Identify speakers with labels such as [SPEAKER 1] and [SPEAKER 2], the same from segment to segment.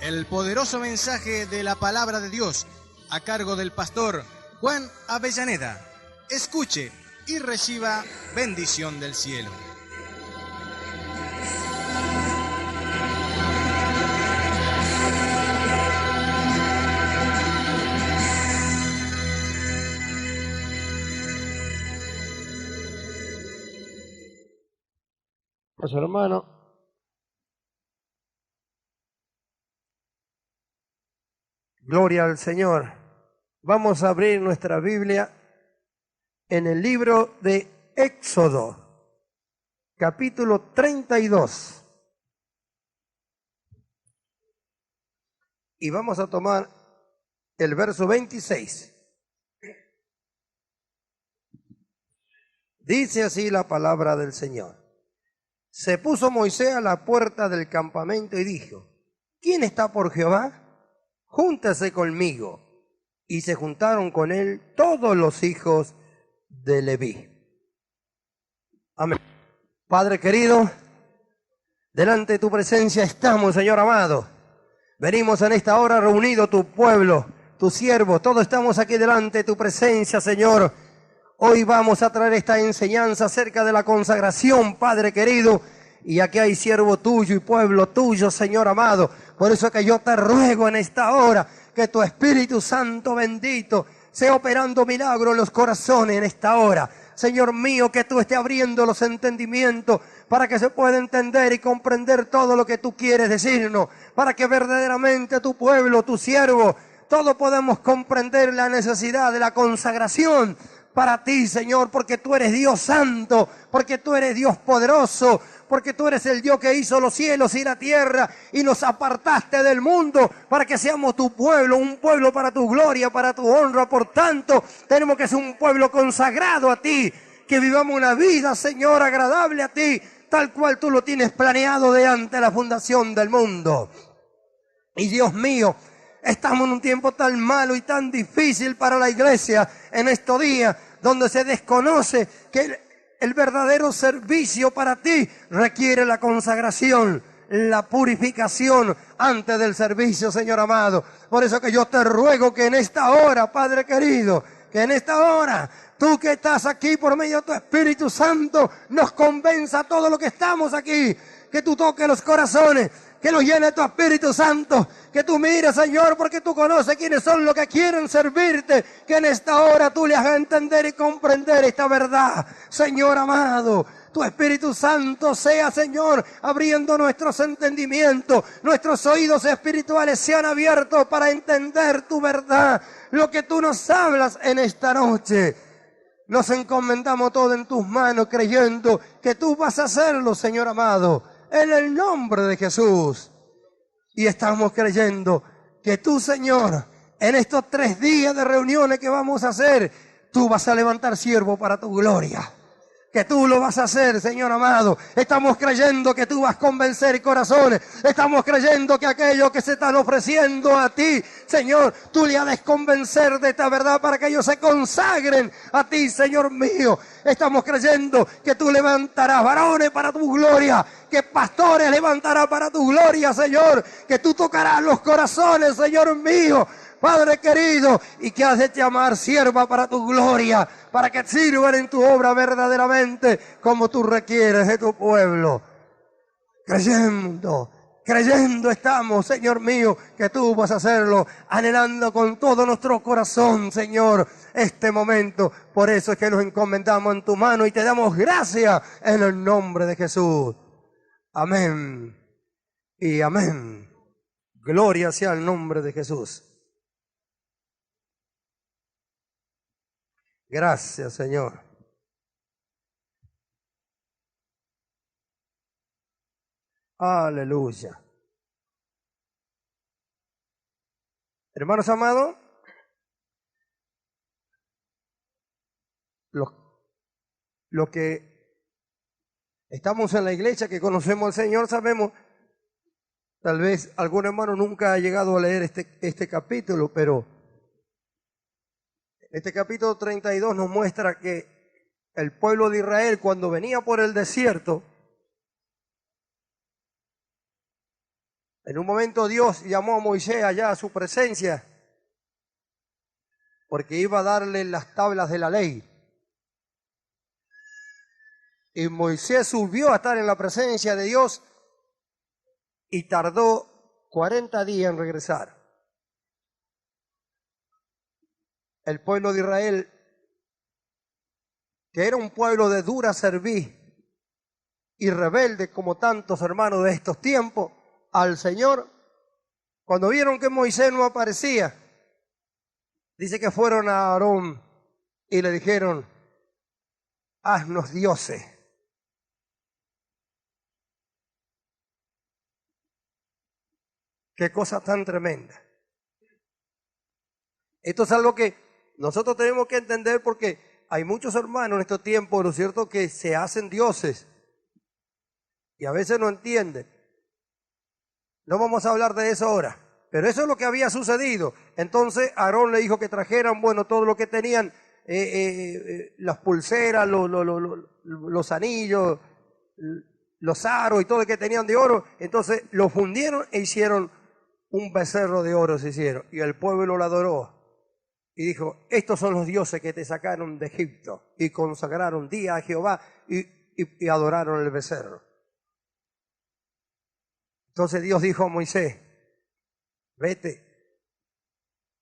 [SPEAKER 1] el poderoso mensaje de la palabra de Dios a cargo del pastor Juan Avellaneda. Escuche y reciba bendición del cielo.
[SPEAKER 2] Pues hermano, gloria al Señor. Vamos a abrir nuestra Biblia en el libro de Éxodo, capítulo 32. Y vamos a tomar el verso 26. Dice así la palabra del Señor. Se puso Moisés a la puerta del campamento y dijo: ¿Quién está por Jehová? Júntase conmigo. Y se juntaron con él todos los hijos de Leví. Amén. Padre querido, delante de tu presencia estamos, Señor amado. Venimos en esta hora reunido tu pueblo, tus siervos, todos estamos aquí delante de tu presencia, Señor. Hoy vamos a traer esta enseñanza acerca de la consagración, Padre querido, y aquí hay siervo tuyo y pueblo tuyo, Señor amado. Por eso que yo te ruego en esta hora que tu Espíritu Santo bendito sea operando milagros en los corazones en esta hora. Señor mío, que tú estés abriendo los entendimientos para que se pueda entender y comprender todo lo que tú quieres decirnos, para que verdaderamente tu pueblo, tu siervo, todos podamos comprender la necesidad de la consagración para ti, Señor, porque tú eres Dios santo, porque tú eres Dios poderoso, porque tú eres el Dios que hizo los cielos y la tierra y nos apartaste del mundo para que seamos tu pueblo, un pueblo para tu gloria, para tu honra. Por tanto, tenemos que ser un pueblo consagrado a ti, que vivamos una vida, Señor, agradable a ti, tal cual tú lo tienes planeado de antes de la fundación del mundo. Y Dios mío, estamos en un tiempo tan malo y tan difícil para la iglesia en estos días, donde se desconoce que el verdadero servicio para ti requiere la consagración, la purificación antes del servicio, Señor amado. Por eso que yo te ruego que en esta hora, Padre querido, que en esta hora, tú que estás aquí por medio de tu Espíritu Santo, nos convenza a todos los que estamos aquí, que tú toques los corazones, que los llene tu Espíritu Santo, que tú mires, Señor, porque tú conoces quiénes son los que quieren servirte, que en esta hora tú le hagas entender y comprender esta verdad, Señor amado. Tu Espíritu Santo sea, Señor, abriendo nuestros entendimientos, nuestros oídos espirituales sean abiertos para entender tu verdad, lo que tú nos hablas en esta noche. Nos encomendamos todo en tus manos, creyendo que tú vas a hacerlo, Señor amado, en el nombre de Jesús. Y estamos creyendo que tú, Señor, en estos 3 días de reuniones que vamos a hacer, tú vas a levantar siervo para tu gloria. Que tú lo vas a hacer, Señor amado. Estamos creyendo que tú vas a convencer corazones. Estamos creyendo que aquellos que se están ofreciendo a ti, Señor, tú le has de convencer de esta verdad para que ellos se consagren a ti, Señor mío. Estamos creyendo que tú levantarás varones para tu gloria, que pastores levantarás para tu gloria, Señor, que tú tocarás los corazones, Señor mío, Padre querido, y que has de llamar sierva para tu gloria, para que sirvan en tu obra verdaderamente como tú requieres de tu pueblo. Creyendo estamos, Señor mío, que tú vas a hacerlo, anhelando con todo nuestro corazón, Señor, este momento. Por eso es que nos encomendamos en tu mano y te damos gracias en el nombre de Jesús. Amén y amén. Gloria sea el nombre de Jesús. Gracias, Señor. Aleluya. Hermanos amados, los que estamos en la iglesia, que conocemos al Señor, sabemos, tal vez algún hermano nunca ha llegado a leer este capítulo, pero este capítulo 32 nos muestra que el pueblo de Israel, cuando venía por el desierto, En un momento Dios llamó a Moisés allá a su presencia porque iba a darle las tablas de la ley. Y Moisés subió a estar en la presencia de Dios y tardó 40 días en regresar. El pueblo de Israel, que era un pueblo de dura cerviz y rebelde como tantos hermanos de estos tiempos, al Señor, cuando vieron que Moisés no aparecía, dice que fueron a Aarón y le dijeron, haznos dioses. Qué cosa tan tremenda. Esto es algo que nosotros tenemos que entender porque hay muchos hermanos en estos tiempos, ¿no es cierto?, que se hacen dioses y a veces no entienden. No vamos a hablar de eso ahora, pero eso es lo que había sucedido. Entonces Aarón le dijo que trajeran, bueno, todo lo que tenían, las pulseras, los anillos, los aros y todo lo que tenían de oro. Entonces lo fundieron e hicieron un becerro de oro, se hicieron. Y el pueblo lo adoró. Y dijo, estos son los dioses que te sacaron de Egipto. Y consagraron día a Jehová y adoraron el becerro. Entonces Dios dijo a Moisés, vete,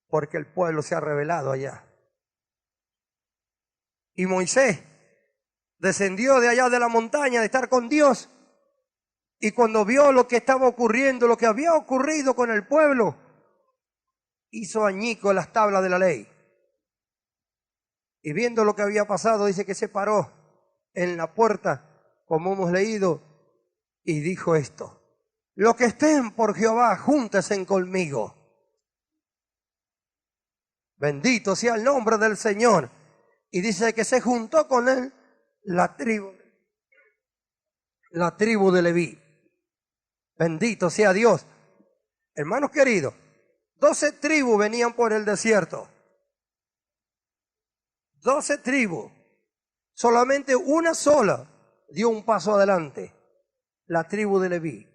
[SPEAKER 2] porque el pueblo se ha rebelado allá. Y Moisés descendió de allá de la montaña de estar con Dios. Y cuando vio lo que estaba ocurriendo, lo que había ocurrido con el pueblo, hizo añicos las tablas de la ley. Y viendo lo que había pasado, dice que se paró en la puerta, como hemos leído, y dijo esto. Los que estén por Jehová, júntense conmigo. Bendito sea el nombre del Señor. Y dice que se juntó con él la tribu de Leví. Bendito sea Dios. Hermanos queridos, 12 tribus venían por el desierto. 12 tribus. Solamente una sola dio un paso adelante. La tribu de Leví.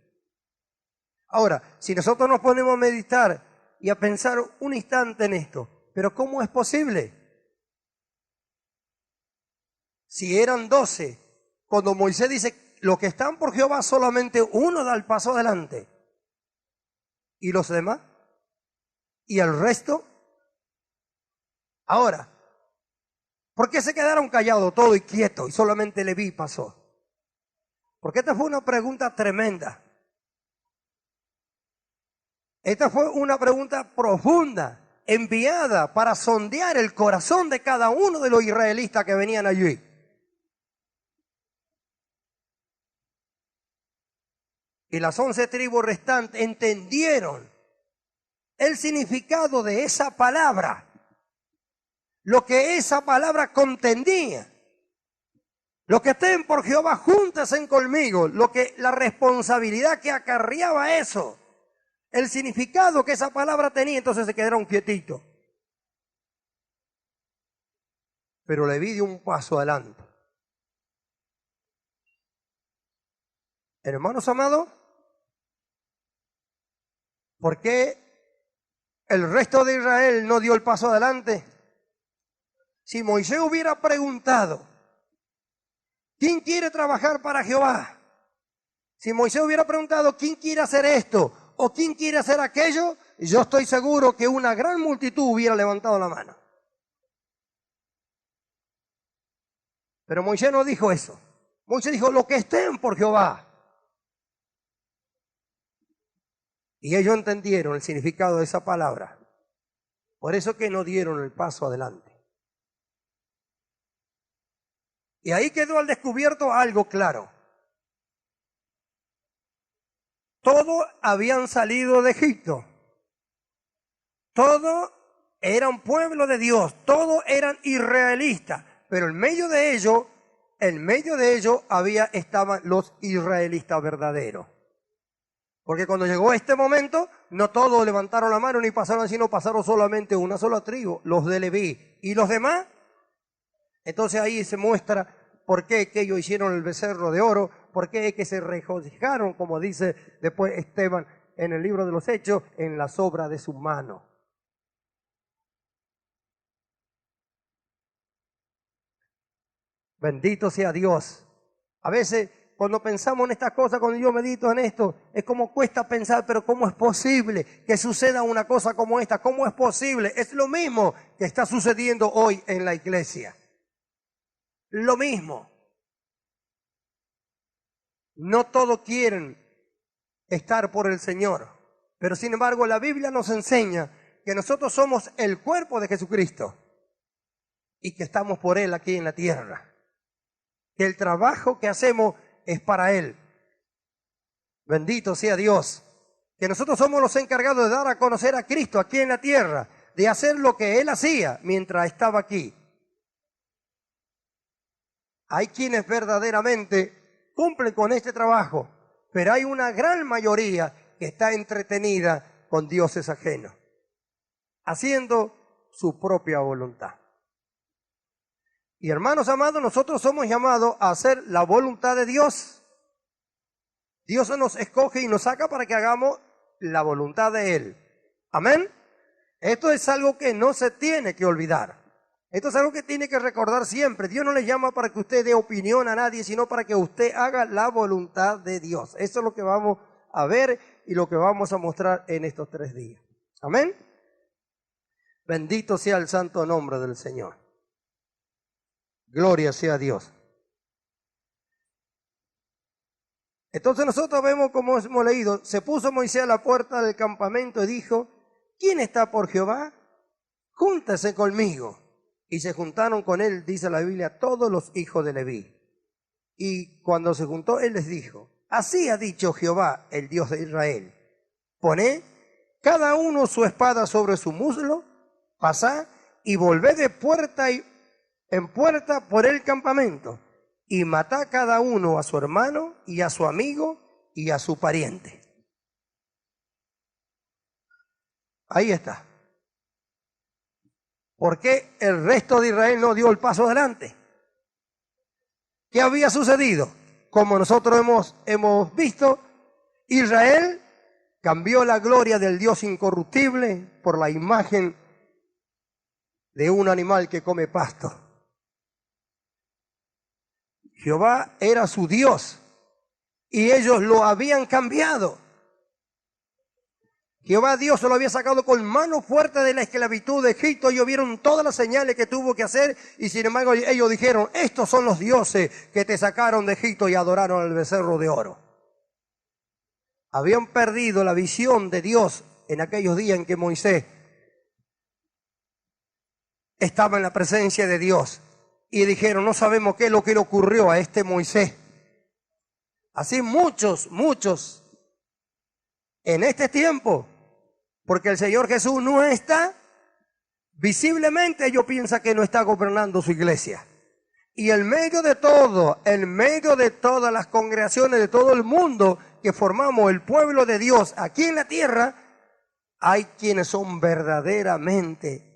[SPEAKER 2] Ahora, si nosotros nos ponemos a meditar y a pensar un instante en esto, ¿pero cómo es posible? Si eran 12, cuando Moisés dice, los que están por Jehová, solamente uno da el paso adelante. ¿Y los demás? ¿Y el resto? Ahora, ¿por qué se quedaron callados todos y quietos y solamente Leví pasó? Porque esta fue una pregunta tremenda. Esta fue una pregunta profunda, enviada para sondear el corazón de cada uno de los israelitas que venían allí. Y las 11 tribus restantes entendieron el significado de esa palabra, lo que esa palabra contenía. Los que estén por Jehová, júntense conmigo, la responsabilidad que acarreaba eso. El significado que esa palabra tenía, entonces se quedaron quietitos. Pero Leví dio un paso adelante. Hermanos amados, ¿por qué el resto de Israel no dio el paso adelante? Si Moisés hubiera preguntado, ¿quién quiere trabajar para Jehová? Si Moisés hubiera preguntado, ¿quién quiere hacer esto? ¿O quién quiere hacer aquello? Yo estoy seguro que una gran multitud hubiera levantado la mano. Pero Moisés no dijo eso. Moisés dijo, los que estén por Jehová. Y ellos entendieron el significado de esa palabra. Por eso que no dieron el paso adelante. Y ahí quedó al descubierto algo claro. Todos habían salido de Egipto. Todos eran pueblo de Dios. Todos eran israelitas. Pero en medio de ellos estaban los israelitas verdaderos. Porque cuando llegó este momento, no todos levantaron la mano ni pasaron así, no pasaron solamente una sola tribu, los de Leví. ¿Y los demás? Entonces ahí se muestra por qué que ellos hicieron el becerro de oro, por qué que se regocijaron, como dice después Esteban, en el libro de los Hechos, en las obras de sus manos. Bendito sea Dios. A veces cuando pensamos en estas cosas, cuando yo medito en esto, es como cuesta pensar, pero ¿cómo es posible que suceda una cosa como esta? ¿Cómo es posible? Es lo mismo que está sucediendo hoy en la iglesia. Lo mismo. No todos quieren estar por el Señor, pero sin embargo la Biblia nos enseña que nosotros somos el cuerpo de Jesucristo y que estamos por Él aquí en la tierra. Que el trabajo que hacemos es para Él. Bendito sea Dios. Que nosotros somos los encargados de dar a conocer a Cristo aquí en la tierra, de hacer lo que Él hacía mientras estaba aquí. Hay quienes verdaderamente cumplen con este trabajo, pero hay una gran mayoría que está entretenida con dioses ajenos, haciendo su propia voluntad. Y hermanos amados, nosotros somos llamados a hacer la voluntad de Dios. Dios nos escoge y nos saca para que hagamos la voluntad de Él. Amén. Esto es algo que no se tiene que olvidar. Esto es algo que tiene que recordar siempre. Dios no le llama para que usted dé opinión a nadie, sino para que usted haga la voluntad de Dios. Eso es lo que vamos a ver y lo que vamos a mostrar en estos 3 días. Amén. Bendito sea el santo nombre del Señor. Gloria sea a Dios. Entonces nosotros vemos, como hemos leído, se puso Moisés a la puerta del campamento y dijo, ¿quién está por Jehová? Júntese conmigo. Y se juntaron con él, dice la Biblia, todos los hijos de Leví. Y cuando se juntó, él les dijo, así ha dicho Jehová, el Dios de Israel, poned cada uno su espada sobre su muslo, pasad y volved de puerta en puerta por el campamento, y matad cada uno a su hermano y a su amigo y a su pariente. Ahí está. ¿Por qué el resto de Israel no dio el paso adelante? ¿Qué había sucedido? Como nosotros hemos visto, Israel cambió la gloria del Dios incorruptible por la imagen de un animal que come pasto. Jehová era su Dios y ellos lo habían cambiado. Jehová Dios se lo había sacado con mano fuerte de la esclavitud de Egipto. Ellos vieron todas las señales que tuvo que hacer y sin embargo ellos dijeron, estos son los dioses que te sacaron de Egipto, y adoraron al becerro de oro. Habían perdido la visión de Dios en aquellos días en que Moisés estaba en la presencia de Dios. Y dijeron, no sabemos qué es lo que le ocurrió a este Moisés. Así muchos en este tiempo, porque el Señor Jesús no está, visiblemente ellos piensan que no está gobernando su iglesia. Y en medio de todo, en medio de todas las congregaciones de todo el mundo que formamos el pueblo de Dios aquí en la tierra, hay quienes son verdaderamente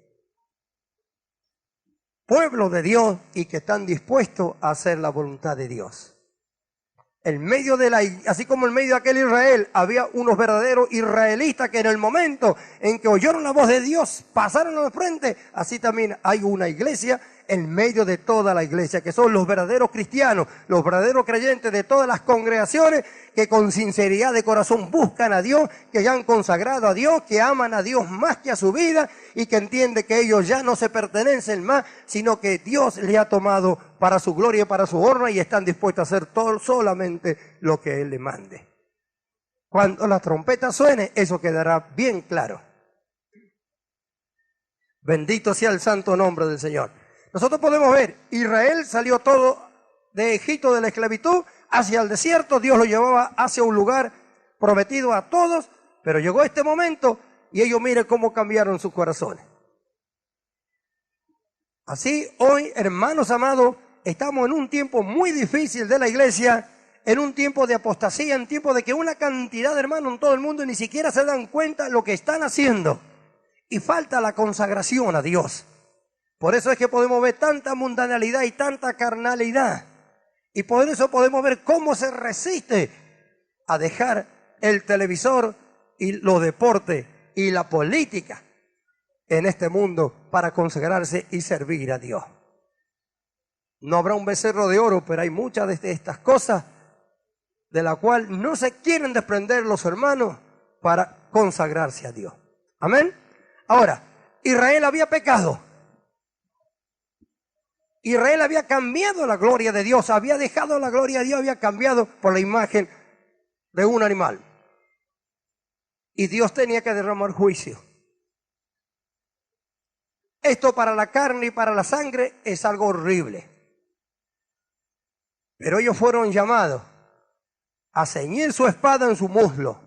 [SPEAKER 2] pueblo de Dios y que están dispuestos a hacer la voluntad de Dios. En medio así como en medio de aquel Israel había unos verdaderos israelitas que en el momento en que oyeron la voz de Dios pasaron al frente, así también hay una iglesia en medio de toda la iglesia, que son los verdaderos cristianos, los verdaderos creyentes de todas las congregaciones que con sinceridad de corazón buscan a Dios, que ya han consagrado a Dios, que aman a Dios más que a su vida y que entienden que ellos ya no se pertenecen más, sino que Dios les ha tomado para su gloria y para su honra y están dispuestos a hacer todo solamente lo que Él le mande. Cuando la trompeta suene, eso quedará bien claro. Bendito sea el santo nombre del Señor. Nosotros podemos ver, Israel salió todo de Egipto, de la esclavitud, hacia el desierto. Dios lo llevaba hacia un lugar prometido a todos, pero llegó este momento y ellos miren cómo cambiaron sus corazones. Así hoy, hermanos amados, estamos en un tiempo muy difícil de la iglesia, en un tiempo de apostasía, en tiempo de que una cantidad de hermanos en todo el mundo ni siquiera se dan cuenta de lo que están haciendo. Y falta la consagración a Dios. Por eso es que podemos ver tanta mundanalidad y tanta carnalidad. Y por eso podemos ver cómo se resiste a dejar el televisor, y los deportes y la política en este mundo para consagrarse y servir a Dios. No habrá un becerro de oro, pero hay muchas de estas cosas de la cual no se quieren desprender los hermanos para consagrarse a Dios. Amén. Ahora, Israel había pecado. Israel había cambiado la gloria de Dios, había dejado la gloria de Dios, había cambiado por la imagen de un animal. Y Dios tenía que derramar juicio. Esto para la carne y para la sangre es algo horrible. Pero ellos fueron llamados a ceñir su espada en su muslo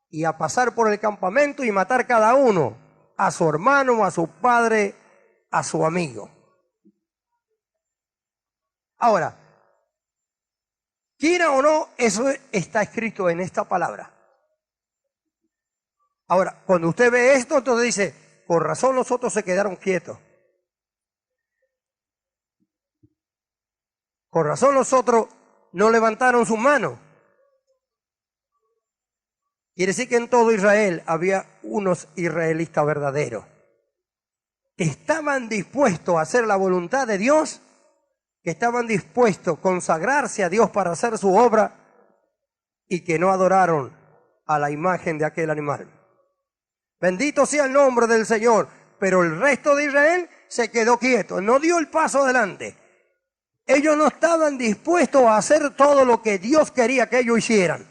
[SPEAKER 2] y a pasar por el campamento y matar cada uno a su hermano, a su padre, a su amigo. Ahora, quiera o no, eso está escrito en esta palabra. Ahora, cuando usted ve esto, entonces dice, con razón los otros se quedaron quietos. Con razón los otros no levantaron sus manos. Quiere decir que en todo Israel había unos israelitas verdaderos que estaban dispuestos a hacer la voluntad de Dios, que estaban dispuestos a consagrarse a Dios para hacer su obra y que no adoraron a la imagen de aquel animal. Bendito sea el nombre del Señor, pero el resto de Israel se quedó quieto, no dio el paso adelante. Ellos no estaban dispuestos a hacer todo lo que Dios quería que ellos hicieran.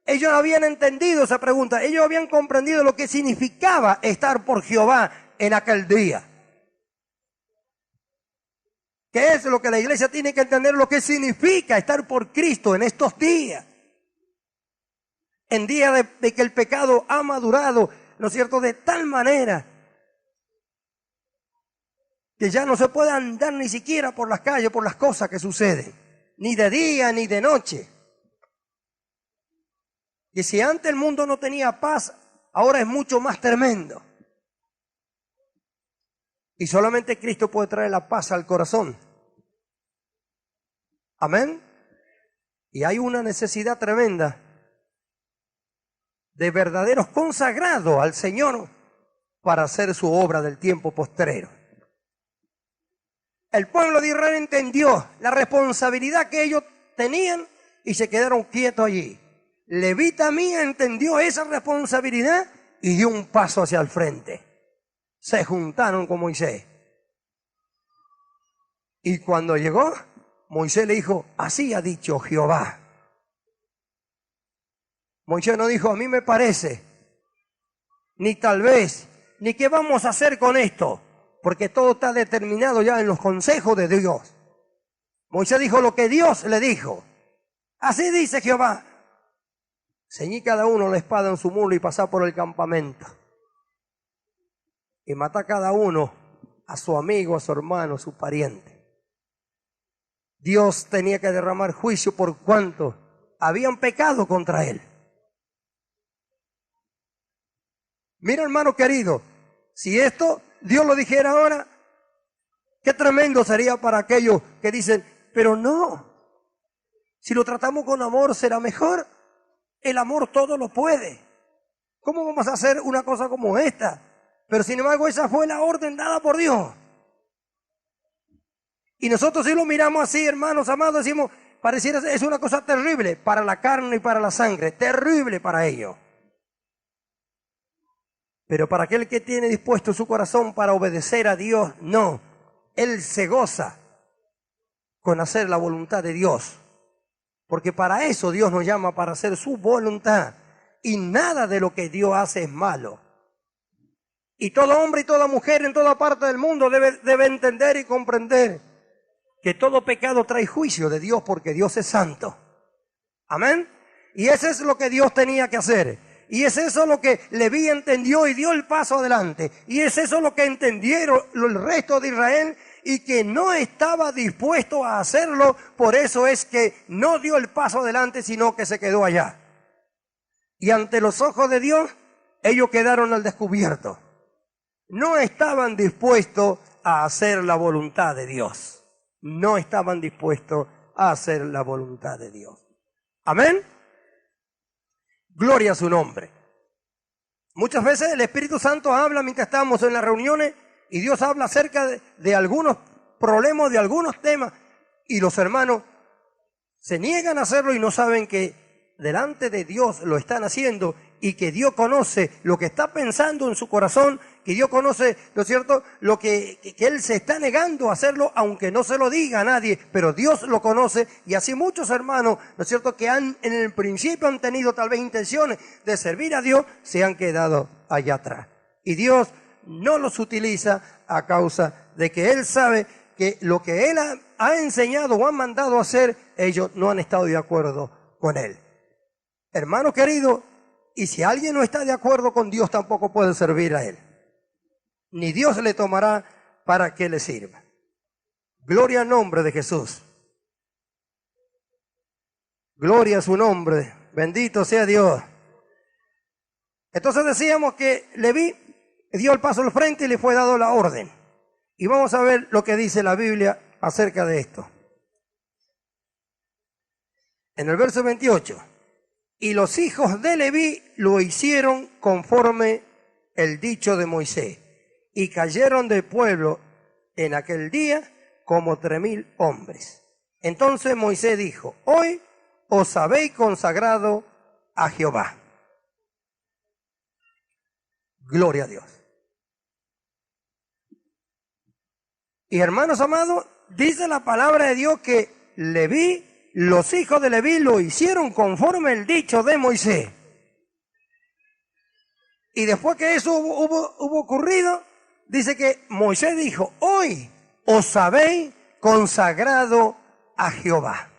[SPEAKER 2] Ellos habían entendido esa pregunta, ellos habían comprendido lo que significaba estar por Jehová en aquel día. ¿Qué es lo que la iglesia tiene que entender? Lo que significa estar por Cristo en estos días. En días de que el pecado ha madurado, ¿no es cierto?, de tal manera que ya no se puede andar ni siquiera por las calles, por las cosas que suceden, ni de día ni de noche. Y si antes el mundo no tenía paz, ahora es mucho más tremendo. Y solamente Cristo puede traer la paz al corazón. Amén. Y hay una necesidad tremenda de verdaderos consagrados al Señor para hacer su obra del tiempo postrero. El pueblo de Israel entendió la responsabilidad que ellos tenían y se quedaron quietos allí. Levita mía entendió esa responsabilidad y dio un paso hacia el frente. Se juntaron con Moisés. Y cuando llegó, Moisés le dijo, así ha dicho Jehová. Moisés no dijo, a mí me parece, ni tal vez, ni qué vamos a hacer con esto, porque todo está determinado ya en los consejos de Dios. Moisés dijo lo que Dios le dijo. Así dice Jehová. Ceñí cada uno la espada en su muslo y pasá por el campamento. Y matá cada uno a su amigo, a su hermano, a su pariente. Dios tenía que derramar juicio por cuanto habían pecado contra él. Mira, hermano querido, si esto Dios lo dijera ahora, qué tremendo sería para aquellos que dicen, pero no, si lo tratamos con amor será mejor. El amor todo lo puede. ¿Cómo vamos a hacer una cosa como esta? Pero sin embargo esa fue la orden dada por Dios. Y nosotros si lo miramos así, hermanos amados, decimos, pareciera es una cosa terrible para la carne y para la sangre, terrible para ellos. Pero para aquel que tiene dispuesto su corazón para obedecer a Dios, no. Él se goza con hacer la voluntad de Dios. Porque para eso Dios nos llama, para hacer su voluntad. Y nada de lo que Dios hace es malo. Y todo hombre y toda mujer en toda parte del mundo debe entender y comprender que todo pecado trae juicio de Dios porque Dios es santo. Amén. Y eso es lo que Dios tenía que hacer. Y es eso lo que Leví entendió y dio el paso adelante. Y es eso lo que entendieron el resto de Israel y que no estaba dispuesto a hacerlo. Por eso es que no dio el paso adelante, sino que se quedó allá. Y ante los ojos de Dios, ellos quedaron al descubierto. No estaban dispuestos a hacer la voluntad de Dios. No estaban dispuestos a hacer la voluntad de Dios. Amén. Gloria a su nombre. Muchas veces el Espíritu Santo habla mientras estamos en las reuniones y Dios habla acerca de algunos problemas, de algunos temas, y los hermanos se niegan a hacerlo y no saben que delante de Dios lo están haciendo y que Dios conoce lo que está pensando en su corazón, que Dios conoce, ¿no es cierto?, lo que Él se está negando a hacerlo, aunque no se lo diga a nadie, pero Dios lo conoce. Y así muchos hermanos, ¿no es cierto?, que en el principio han tenido tal vez intenciones de servir a Dios, se han quedado allá atrás. Y Dios no los utiliza a causa de que Él sabe que lo que Él ha enseñado o ha mandado a hacer, ellos no han estado de acuerdo con Él. Hermano querido, y si alguien no está de acuerdo con Dios, tampoco puede servir a Él. Ni Dios le tomará para que le sirva. Gloria al nombre de Jesús. Gloria a su nombre. Bendito sea Dios. Entonces decíamos que Leví dio el paso al frente y le fue dado la orden. Y vamos a ver lo que dice la Biblia acerca de esto. En el verso 28. Y los hijos de Leví lo hicieron conforme el dicho de Moisés. Y cayeron del pueblo en aquel día como 3,000 hombres. Entonces Moisés dijo: hoy os habéis consagrado a Jehová. Gloria a Dios. Y hermanos amados, dice la palabra de Dios que Leví, los hijos de Leví lo hicieron conforme el dicho de Moisés. Y después que eso hubo ocurrido, dice que Moisés dijo: hoy os habéis consagrado a Jehová.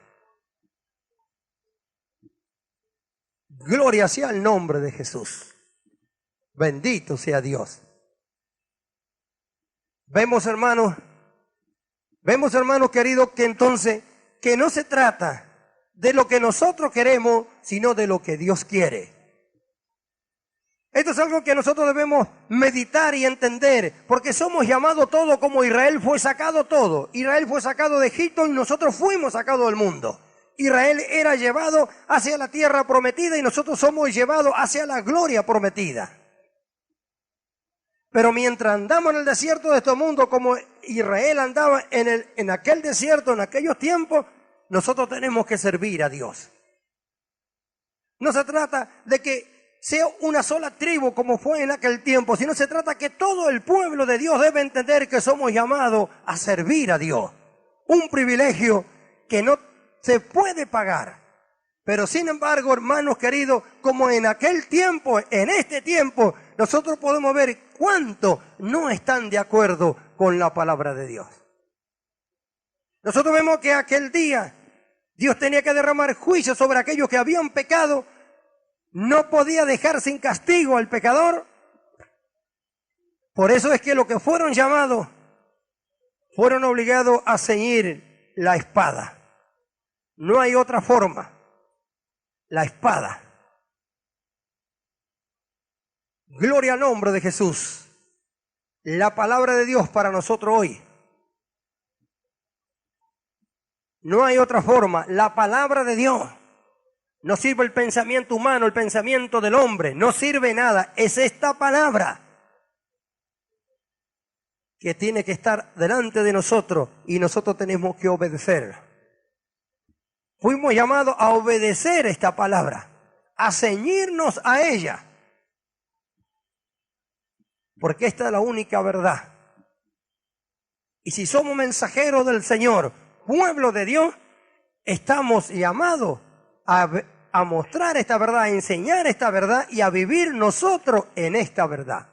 [SPEAKER 2] Gloria sea el nombre de Jesús. Bendito sea Dios. Vemos hermanos queridos, que entonces, que no se trata de lo que nosotros queremos, sino de lo que Dios quiere. Esto es algo que nosotros debemos meditar y entender, porque somos llamados todos como Israel fue sacado todo. Israel fue sacado de Egipto y nosotros fuimos sacados del mundo. Israel era llevado hacia la tierra prometida y nosotros somos llevados hacia la gloria prometida. Pero mientras andamos en el desierto de este mundo, como Israel andaba en aquel desierto, en aquellos tiempos, nosotros tenemos que servir a Dios. No se trata de que sea una sola tribu como fue en aquel tiempo, sino se trata que todo el pueblo de Dios debe entender que somos llamados a servir a Dios. Un privilegio que no se puede pagar. Pero sin embargo, hermanos queridos, como en aquel tiempo, en este tiempo, nosotros podemos ver cuánto no están de acuerdo con la palabra de Dios. Nosotros vemos que aquel día Dios tenía que derramar juicio sobre aquellos que habían pecado. No podía dejar sin castigo al pecador. Por eso es que los que fueron llamados fueron obligados a ceñir la espada. No hay otra forma. La espada. Gloria al nombre de Jesús. La palabra de Dios para nosotros hoy. No hay otra forma. La palabra de Dios. No sirve el pensamiento humano, el pensamiento del hombre. No sirve nada. Es esta palabra que tiene que estar delante de nosotros y nosotros tenemos que obedecer. Fuimos llamados a obedecer esta palabra, a ceñirnos a ella. Porque esta es la única verdad. Y si somos mensajeros del Señor, pueblo de Dios, estamos llamados a mostrar esta verdad, a enseñar esta verdad y a vivir nosotros en esta verdad.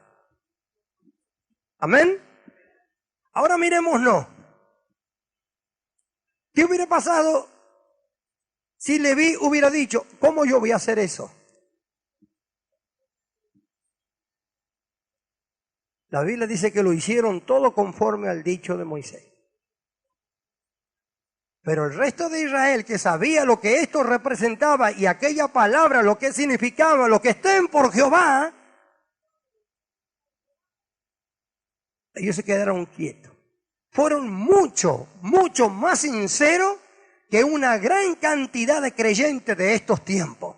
[SPEAKER 2] Amén. Ahora mirémonos. ¿Qué hubiera pasado si Leví hubiera dicho: ¿cómo yo voy a hacer eso? La Biblia dice que lo hicieron todo conforme al dicho de Moisés. Pero el resto de Israel, que sabía lo que esto representaba y aquella palabra, lo que significaba, lo que estén por Jehová, ellos se quedaron quietos. Fueron mucho más sinceros que una gran cantidad de creyentes de estos tiempos.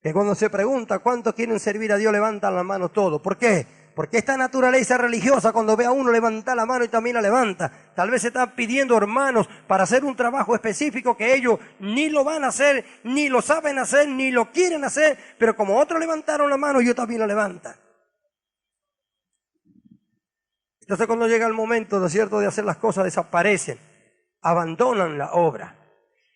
[SPEAKER 2] Que cuando se pregunta cuántos quieren servir a Dios, levantan la mano todos. ¿Por qué? Porque esta naturaleza religiosa, cuando ve a uno levantar la mano y también la levanta, tal vez se están pidiendo hermanos para hacer un trabajo específico que ellos ni lo van a hacer, ni lo saben hacer, ni lo quieren hacer, pero como otros levantaron la mano, ellos también la levantan. Entonces cuando llega el momento, ¿no es cierto?, de hacer las cosas, desaparecen, abandonan la obra.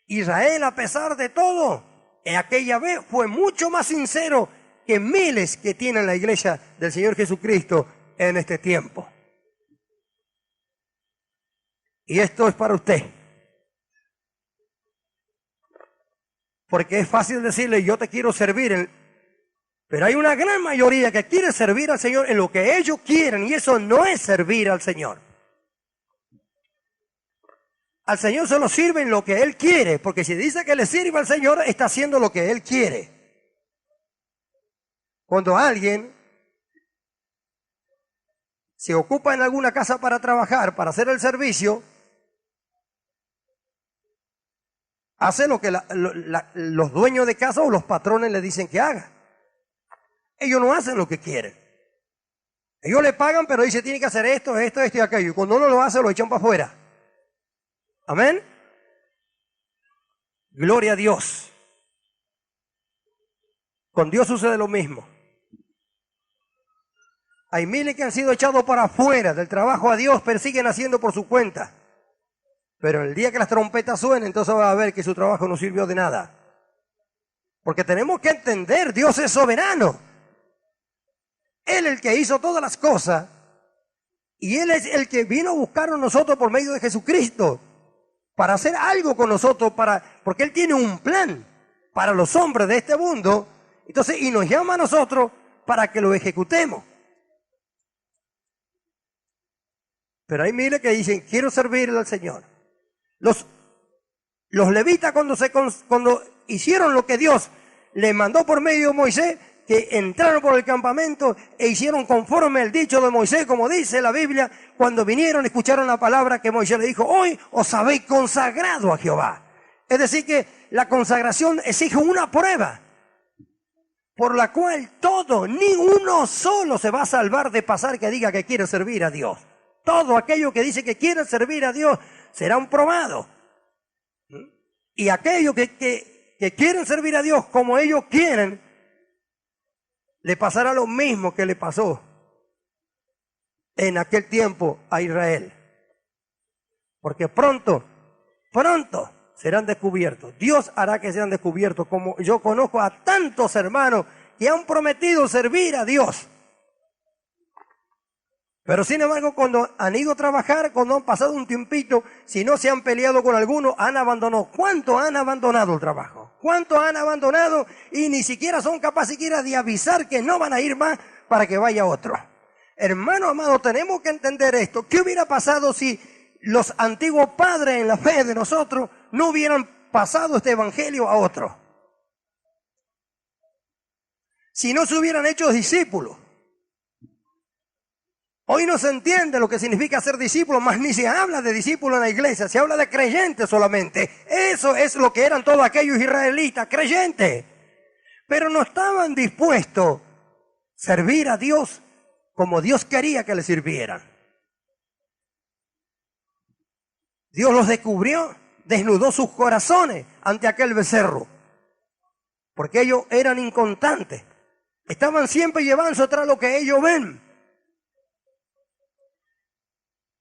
[SPEAKER 2] Israel, a pesar de todo, en aquella vez fue mucho más sincero que miles que tiene la iglesia del Señor Jesucristo en este tiempo. Y esto es para usted. Porque es fácil decirle, yo te quiero servir, pero hay una gran mayoría que quiere servir al Señor en lo que ellos quieren, y eso no es servir al Señor. Al Señor solo sirve en lo que Él quiere, porque si dice que le sirve al Señor, está haciendo lo que Él quiere. Cuando alguien se ocupa en alguna casa para trabajar, para hacer el servicio, hace lo que los dueños de casa o los patrones le dicen que haga. Ellos no hacen lo que quieren. Ellos le pagan, pero dicen tiene que hacer esto, esto, esto y aquello. Y cuando uno lo hace, lo echan para afuera. Amén. Gloria a Dios. Con Dios sucede lo mismo. Hay miles que han sido echados para afuera del trabajo a Dios, pero siguen haciendo por su cuenta. Pero el día que las trompetas suenen, entonces va a ver que su trabajo no sirvió de nada. Porque tenemos que entender, Dios es soberano. Él es el que hizo todas las cosas. Y Él es el que vino a buscarnos nosotros por medio de Jesucristo. Para hacer algo con nosotros, porque Él tiene un plan para los hombres de este mundo. Entonces, y nos llama a nosotros para que lo ejecutemos. Pero hay miles que dicen, quiero servirle al Señor. Los levitas cuando hicieron lo que Dios les mandó por medio de Moisés, que entraron por el campamento e hicieron conforme al dicho de Moisés, como dice la Biblia, cuando vinieron escucharon la palabra que Moisés le dijo, hoy os habéis consagrado a Jehová. Es decir que la consagración exige una prueba, por la cual ni uno solo se va a salvar de pasar que diga que quiere servir a Dios. Todo aquello que dice que quiere servir a Dios serán probados. Y aquellos que quieren servir a Dios como ellos quieren, le pasará lo mismo que le pasó en aquel tiempo a Israel. Porque pronto serán descubiertos. Dios hará que sean descubiertos, como yo conozco a tantos hermanos que han prometido servir a Dios. Pero sin embargo, cuando han ido a trabajar, cuando han pasado un tiempito, si no se han peleado con alguno, han abandonado. ¿Cuántos han abandonado el trabajo? ¿Cuántos han abandonado y ni siquiera son capaces siquiera de avisar que no van a ir más para que vaya otro? Hermano amado, tenemos que entender esto. ¿Qué hubiera pasado si los antiguos padres en la fe de nosotros no hubieran pasado este evangelio a otro? Si no se hubieran hecho discípulos. Hoy no se entiende lo que significa ser discípulo, más ni se habla de discípulo en la iglesia, se habla de creyentes solamente. Eso es lo que eran todos aquellos israelitas, creyentes. Pero no estaban dispuestos a servir a Dios como Dios quería que le sirvieran. Dios los descubrió, desnudó sus corazones ante aquel becerro, porque ellos eran inconstantes. Estaban siempre llevándose tras lo que ellos ven.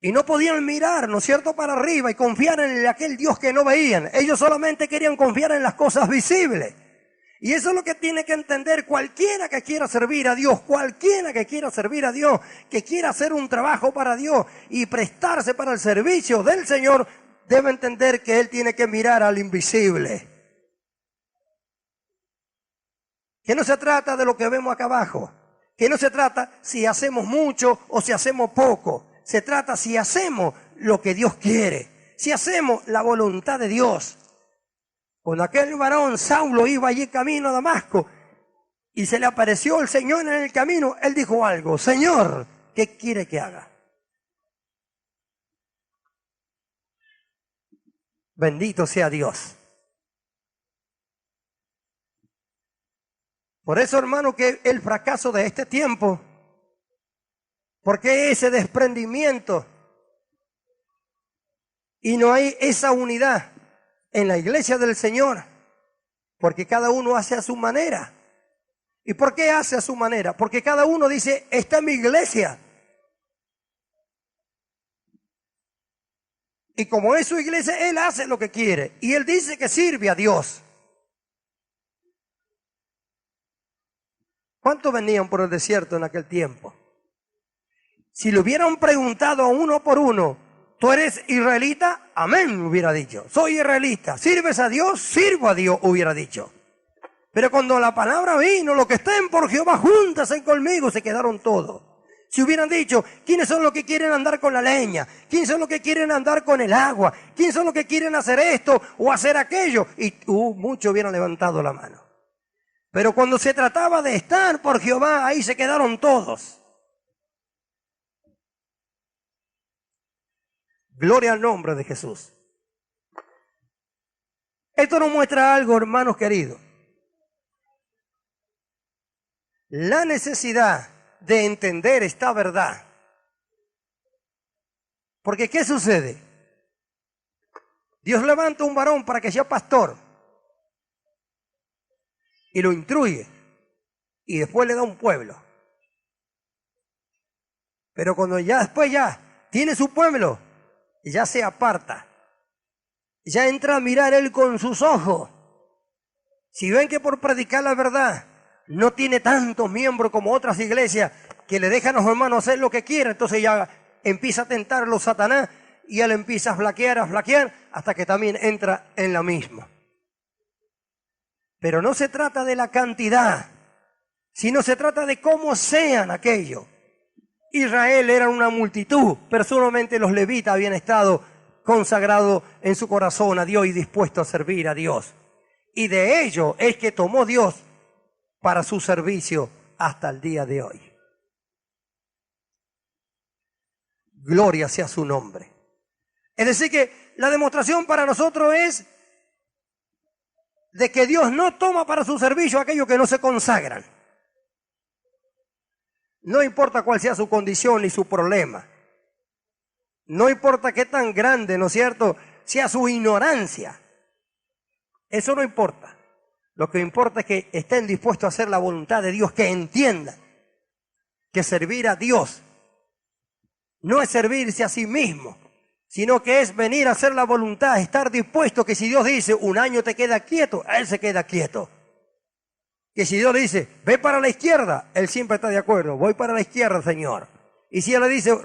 [SPEAKER 2] Y no podían mirar, ¿no es cierto?, para arriba y confiar en aquel Dios que no veían. Ellos solamente querían confiar en las cosas visibles. Y eso es lo que tiene que entender cualquiera que quiera servir a Dios, cualquiera que quiera servir a Dios, que quiera hacer un trabajo para Dios y prestarse para el servicio del Señor, debe entender que Él tiene que mirar al invisible. Que no se trata de lo que vemos acá abajo. Que no se trata si hacemos mucho o si hacemos poco. Se trata si hacemos lo que Dios quiere, si hacemos la voluntad de Dios. Cuando aquel varón Saulo iba allí camino a Damasco y se le apareció el Señor en el camino, él dijo algo: Señor, ¿qué quiere que haga? Bendito sea Dios. Por eso, hermano, que el fracaso de este tiempo, porque ese desprendimiento y no hay esa unidad en la iglesia del Señor, porque cada uno hace a su manera. ¿Y por qué hace a su manera? Porque cada uno dice, esta es mi iglesia. Y como es su iglesia, él hace lo que quiere. Y él dice que sirve a Dios. ¿Cuántos venían por el desierto en aquel tiempo? Si le hubieran preguntado a uno por uno, ¿tú eres israelita? Amén, hubiera dicho. Soy israelita. ¿Sirves a Dios? Sirvo a Dios, hubiera dicho. Pero cuando la palabra vino, los que estén por Jehová, júntense conmigo, se quedaron todos. Si hubieran dicho, ¿quiénes son los que quieren andar con la leña? ¿Quiénes son los que quieren andar con el agua? ¿Quiénes son los que quieren hacer esto o hacer aquello? Y muchos hubieran levantado la mano. Pero cuando se trataba de estar por Jehová, ahí se quedaron todos. Gloria al nombre de Jesús. Esto nos muestra algo, hermanos queridos. La necesidad de entender esta verdad. Porque ¿qué sucede? Dios levanta un varón para que sea pastor y lo instruye y después le da un pueblo. Pero cuando después tiene su pueblo, ya se aparta, ya entra a mirar él con sus ojos. Si ven que por predicar la verdad no tiene tantos miembros como otras iglesias que le dejan a los hermanos hacer lo que quieran, entonces ya empieza a tentarlo Satanás y él empieza a flaquear hasta que también entra en la misma. Pero no se trata de la cantidad, sino se trata de cómo sean aquellos. Israel era una multitud, pero solamente los levitas habían estado consagrados en su corazón a Dios y dispuestos a servir a Dios. Y de ello es que tomó Dios para su servicio hasta el día de hoy. Gloria sea su nombre. Es decir que la demostración para nosotros es de que Dios no toma para su servicio a aquellos que no se consagran. No importa cuál sea su condición ni su problema. No importa qué tan grande, ¿no es cierto?, sea su ignorancia. Eso no importa. Lo que importa es que estén dispuestos a hacer la voluntad de Dios, que entiendan que servir a Dios no es servirse a sí mismo, sino que es venir a hacer la voluntad, estar dispuesto que si Dios dice un año te queda quieto, Él se queda quieto. Que si Dios le dice, ve para la izquierda, Él siempre está de acuerdo, voy para la izquierda, Señor. Y si Él le dice,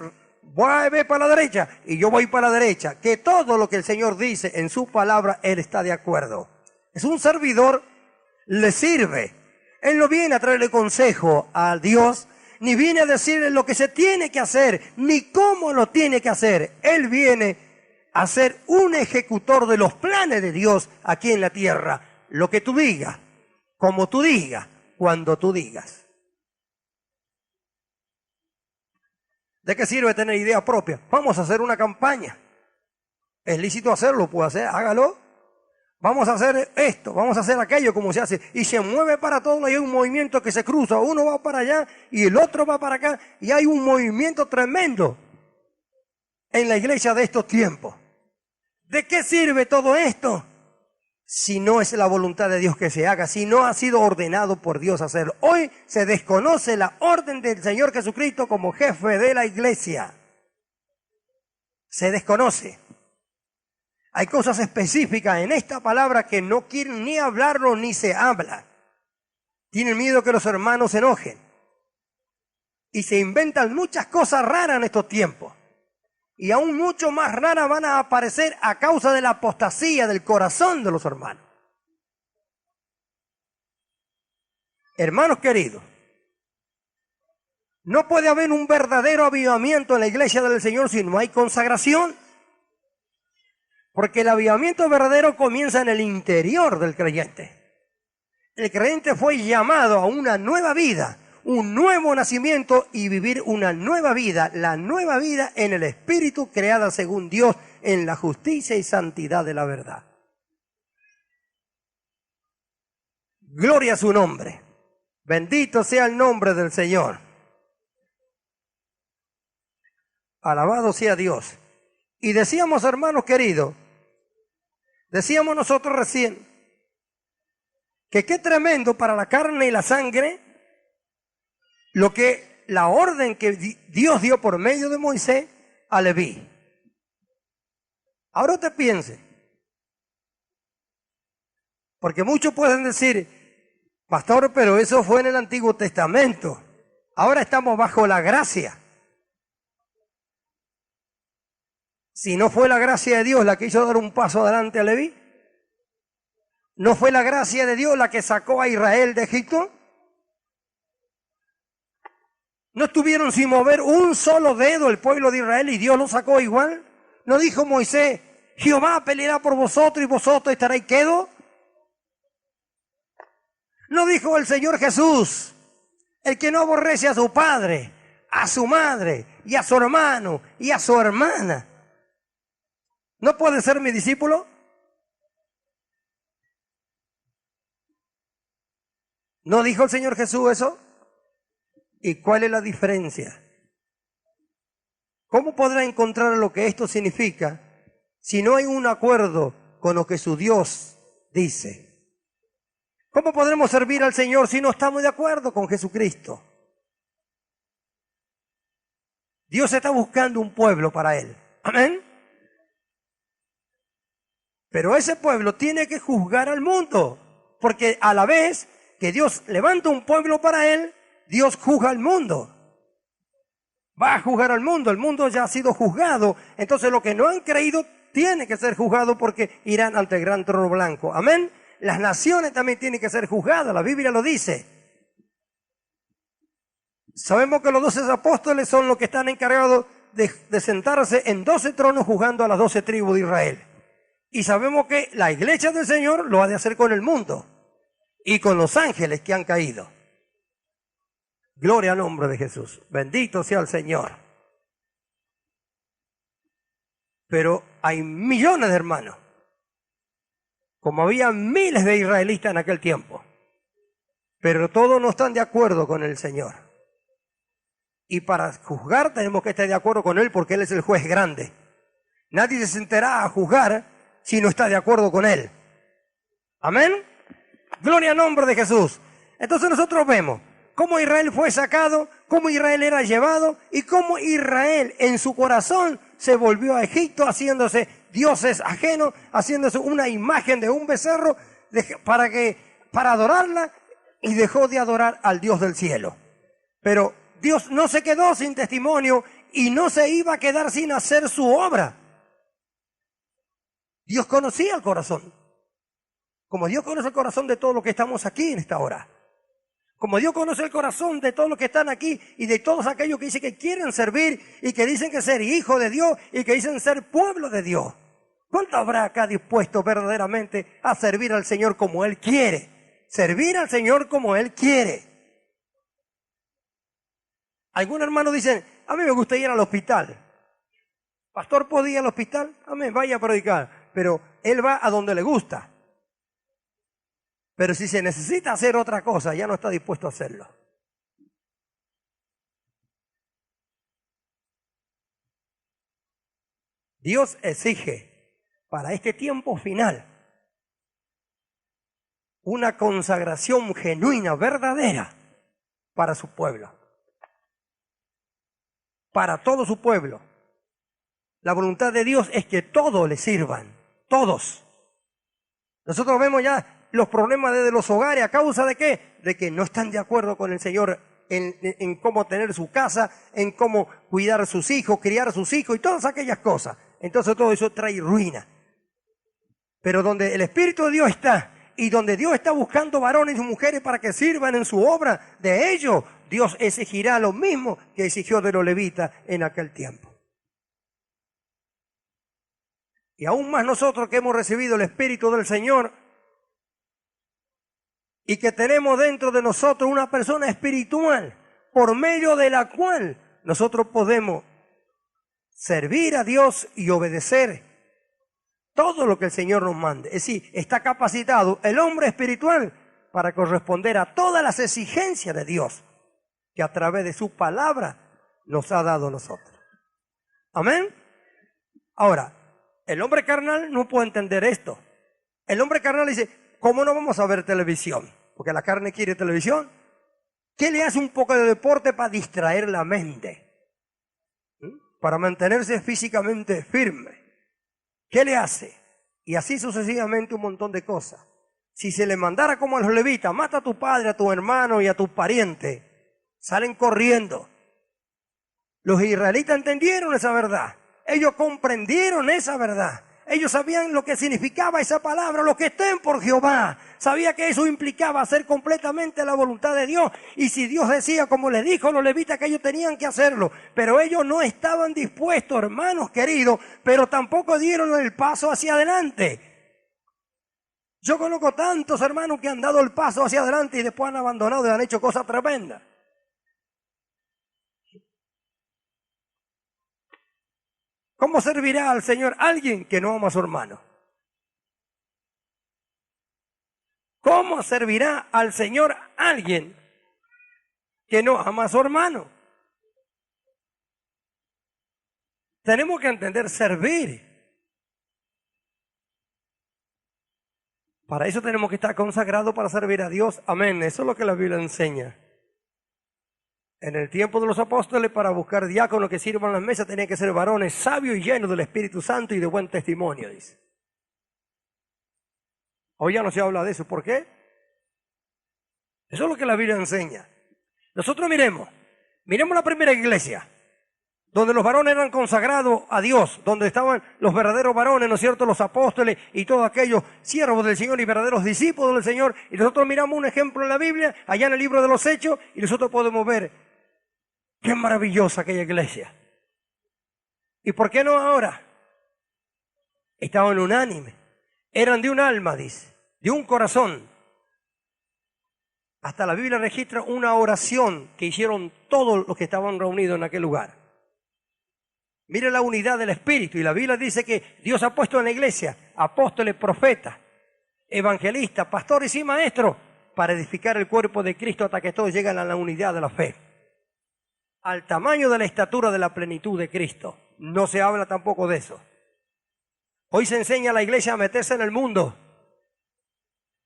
[SPEAKER 2] ve para la derecha, y yo voy para la derecha, que todo lo que el Señor dice en su palabra, Él está de acuerdo. Es un servidor, le sirve. Él no viene a traerle consejo a Dios, ni viene a decirle lo que se tiene que hacer, ni cómo lo tiene que hacer. Él viene a ser un ejecutor de los planes de Dios aquí en la tierra. Lo que tú digas, como tú digas, cuando tú digas. ¿De qué sirve tener idea propia? Vamos a hacer una campaña. Es lícito hacerlo, puede hacer, hágalo. Vamos a hacer esto, vamos a hacer aquello como se hace. Y se mueve para todo y hay un movimiento que se cruza. Uno va para allá y el otro va para acá. Y hay un movimiento tremendo en la iglesia de estos tiempos. ¿De qué sirve todo esto? Si no es la voluntad de Dios que se haga, si no ha sido ordenado por Dios hacerlo. Hoy se desconoce la orden del Señor Jesucristo como jefe de la iglesia. Se desconoce. Hay cosas específicas en esta palabra que no quieren ni hablarlo ni se habla. Tienen miedo que los hermanos se enojen. Y se inventan muchas cosas raras en estos tiempos. Y aún mucho más raras van a aparecer a causa de la apostasía del corazón de los hermanos. Hermanos queridos, no puede haber un verdadero avivamiento en la iglesia del Señor si no hay consagración. Porque el avivamiento verdadero comienza en el interior del creyente. El creyente fue llamado a una nueva vida, un nuevo nacimiento y vivir una nueva vida, la nueva vida en el Espíritu creada según Dios en la justicia y santidad de la verdad. Gloria a su nombre. Bendito sea el nombre del Señor. Alabado sea Dios. Y decíamos, hermanos queridos, decíamos nosotros recién, que qué tremendo para la carne y la sangre la orden que Dios dio por medio de Moisés a Leví. Ahora usted piense, porque muchos pueden decir, pastor, pero eso fue en el Antiguo Testamento. Ahora estamos bajo la gracia. Si no fue la gracia de Dios la que hizo dar un paso adelante a Leví, ¿no fue la gracia de Dios la que sacó a Israel de Egipto? ¿No estuvieron sin mover un solo dedo el pueblo de Israel y Dios lo sacó igual? ¿No dijo Moisés, Jehová peleará por vosotros y vosotros estaréis quedos? ¿No dijo el Señor Jesús, el que no aborrece a su padre, a su madre y a su hermano y a su hermana, no puede ser mi discípulo? ¿No dijo el Señor Jesús eso? ¿Y cuál es la diferencia? ¿Cómo podrá encontrar lo que esto significa si no hay un acuerdo con lo que su Dios dice? ¿Cómo podremos servir al Señor si no estamos de acuerdo con Jesucristo? Dios está buscando un pueblo para Él. Amén. Pero ese pueblo tiene que juzgar al mundo, porque a la vez que Dios levanta un pueblo para Él, Dios juzga al mundo. Va a juzgar al mundo, el mundo ya ha sido juzgado, entonces los que no han creído tiene que ser juzgado porque irán ante el gran trono blanco. Amén. Las naciones también tienen que ser juzgadas, la Biblia lo dice. Sabemos que los 12 apóstoles son los que están encargados de sentarse en 12 tronos juzgando a las 12 tribus de Israel. Y sabemos que la iglesia del Señor lo ha de hacer con el mundo y con los ángeles que han caído. Gloria al nombre de Jesús. Bendito sea el Señor. Pero hay millones de hermanos, como había miles de israelitas en aquel tiempo, pero todos no están de acuerdo con el Señor. Y para juzgar tenemos que estar de acuerdo con Él porque Él es el juez grande. Nadie se sentará a juzgar si no está de acuerdo con Él. Amén. Gloria al nombre de Jesús. Entonces nosotros vemos cómo Israel fue sacado, cómo Israel era llevado y cómo Israel en su corazón se volvió a Egipto haciéndose dioses ajenos, haciéndose una imagen de un becerro para adorarla, y dejó de adorar al Dios del cielo. Pero Dios no se quedó sin testimonio y no se iba a quedar sin hacer su obra. Dios conocía el corazón. Como Dios conoce el corazón de todos los que estamos aquí en esta hora. Como Dios conoce el corazón de todos los que están aquí y de todos aquellos que dicen que quieren servir y que dicen que ser hijo de Dios y que dicen ser pueblo de Dios. ¿Cuánto habrá acá dispuesto verdaderamente a servir al Señor como Él quiere? Servir al Señor como Él quiere. Algunos hermanos dicen, a mí me gusta ir al hospital. Pastor, ¿puedo ir al hospital? Amén, vaya a predicar. Pero él va a donde le gusta. Pero si se necesita hacer otra cosa, ya no está dispuesto a hacerlo. Dios exige para este tiempo final una consagración genuina, verdadera, para su pueblo. Para todo su pueblo. La voluntad de Dios es que todos le sirvan, todos. Nosotros vemos ya los problemas desde los hogares, ¿a causa de qué? De que no están de acuerdo con el Señor en cómo tener su casa, en cómo cuidar a sus hijos, criar a sus hijos y todas aquellas cosas. Entonces todo eso trae ruina. Pero donde el Espíritu de Dios está y donde Dios está buscando varones y mujeres para que sirvan en su obra, de ellos Dios exigirá lo mismo que exigió de los levitas en aquel tiempo. Y aún más nosotros que hemos recibido el Espíritu del Señor y que tenemos dentro de nosotros una persona espiritual por medio de la cual nosotros podemos servir a Dios y obedecer todo lo que el Señor nos mande. Es decir, está capacitado el hombre espiritual para corresponder a todas las exigencias de Dios que a través de su palabra nos ha dado a nosotros. Amén. Ahora, el hombre carnal no puede entender esto. El hombre carnal dice, ¿cómo no vamos a ver televisión? Porque la carne quiere televisión. ¿Qué le hace un poco de deporte para distraer la mente? Para mantenerse físicamente firme. ¿Qué le hace? Y así sucesivamente un montón de cosas. Si se le mandara como a los levitas, mata a tu padre, a tu hermano y a tu pariente, salen corriendo. Los israelitas entendieron esa verdad. Ellos comprendieron esa verdad. Ellos sabían lo que significaba esa palabra, los que estén por Jehová. Sabía que eso implicaba hacer completamente la voluntad de Dios. Y si Dios decía, como le dijo a los levitas, que ellos tenían que hacerlo. Pero ellos no estaban dispuestos, hermanos queridos, pero tampoco dieron el paso hacia adelante. Yo conozco tantos hermanos que han dado el paso hacia adelante y después han abandonado y han hecho cosas tremendas. ¿Cómo servirá al Señor alguien que no ama a su hermano? ¿Cómo servirá al Señor alguien que no ama a su hermano? Tenemos que entender servir. Para eso tenemos que estar consagrados para servir a Dios. Amén. Eso es lo que la Biblia enseña. En el tiempo de los apóstoles, para buscar diáconos que sirvan las mesas, tenían que ser varones sabios y llenos del Espíritu Santo y de buen testimonio, dice. Hoy ya no se habla de eso. ¿Por qué? Eso es lo que la Biblia enseña. Nosotros miremos la primera iglesia, donde los varones eran consagrados a Dios, donde estaban los verdaderos varones, ¿no es cierto?, los apóstoles y todos aquellos siervos del Señor y verdaderos discípulos del Señor. Y nosotros miramos un ejemplo en la Biblia, allá en el libro de los Hechos, y nosotros podemos ver qué maravillosa aquella iglesia. ¿Y por qué no ahora? Estaban unánimes, eran de un alma, dice, de un corazón. Hasta la Biblia registra una oración que hicieron todos los que estaban reunidos en aquel lugar. Mire la unidad del Espíritu. Y la Biblia dice que Dios ha puesto en la iglesia apóstoles, profetas, evangelistas, pastores y maestros para edificar el cuerpo de Cristo hasta que todos lleguen a la unidad de la fe, al tamaño de la estatura de la plenitud de Cristo. No se habla tampoco de eso. Hoy se enseña a la iglesia a meterse en el mundo.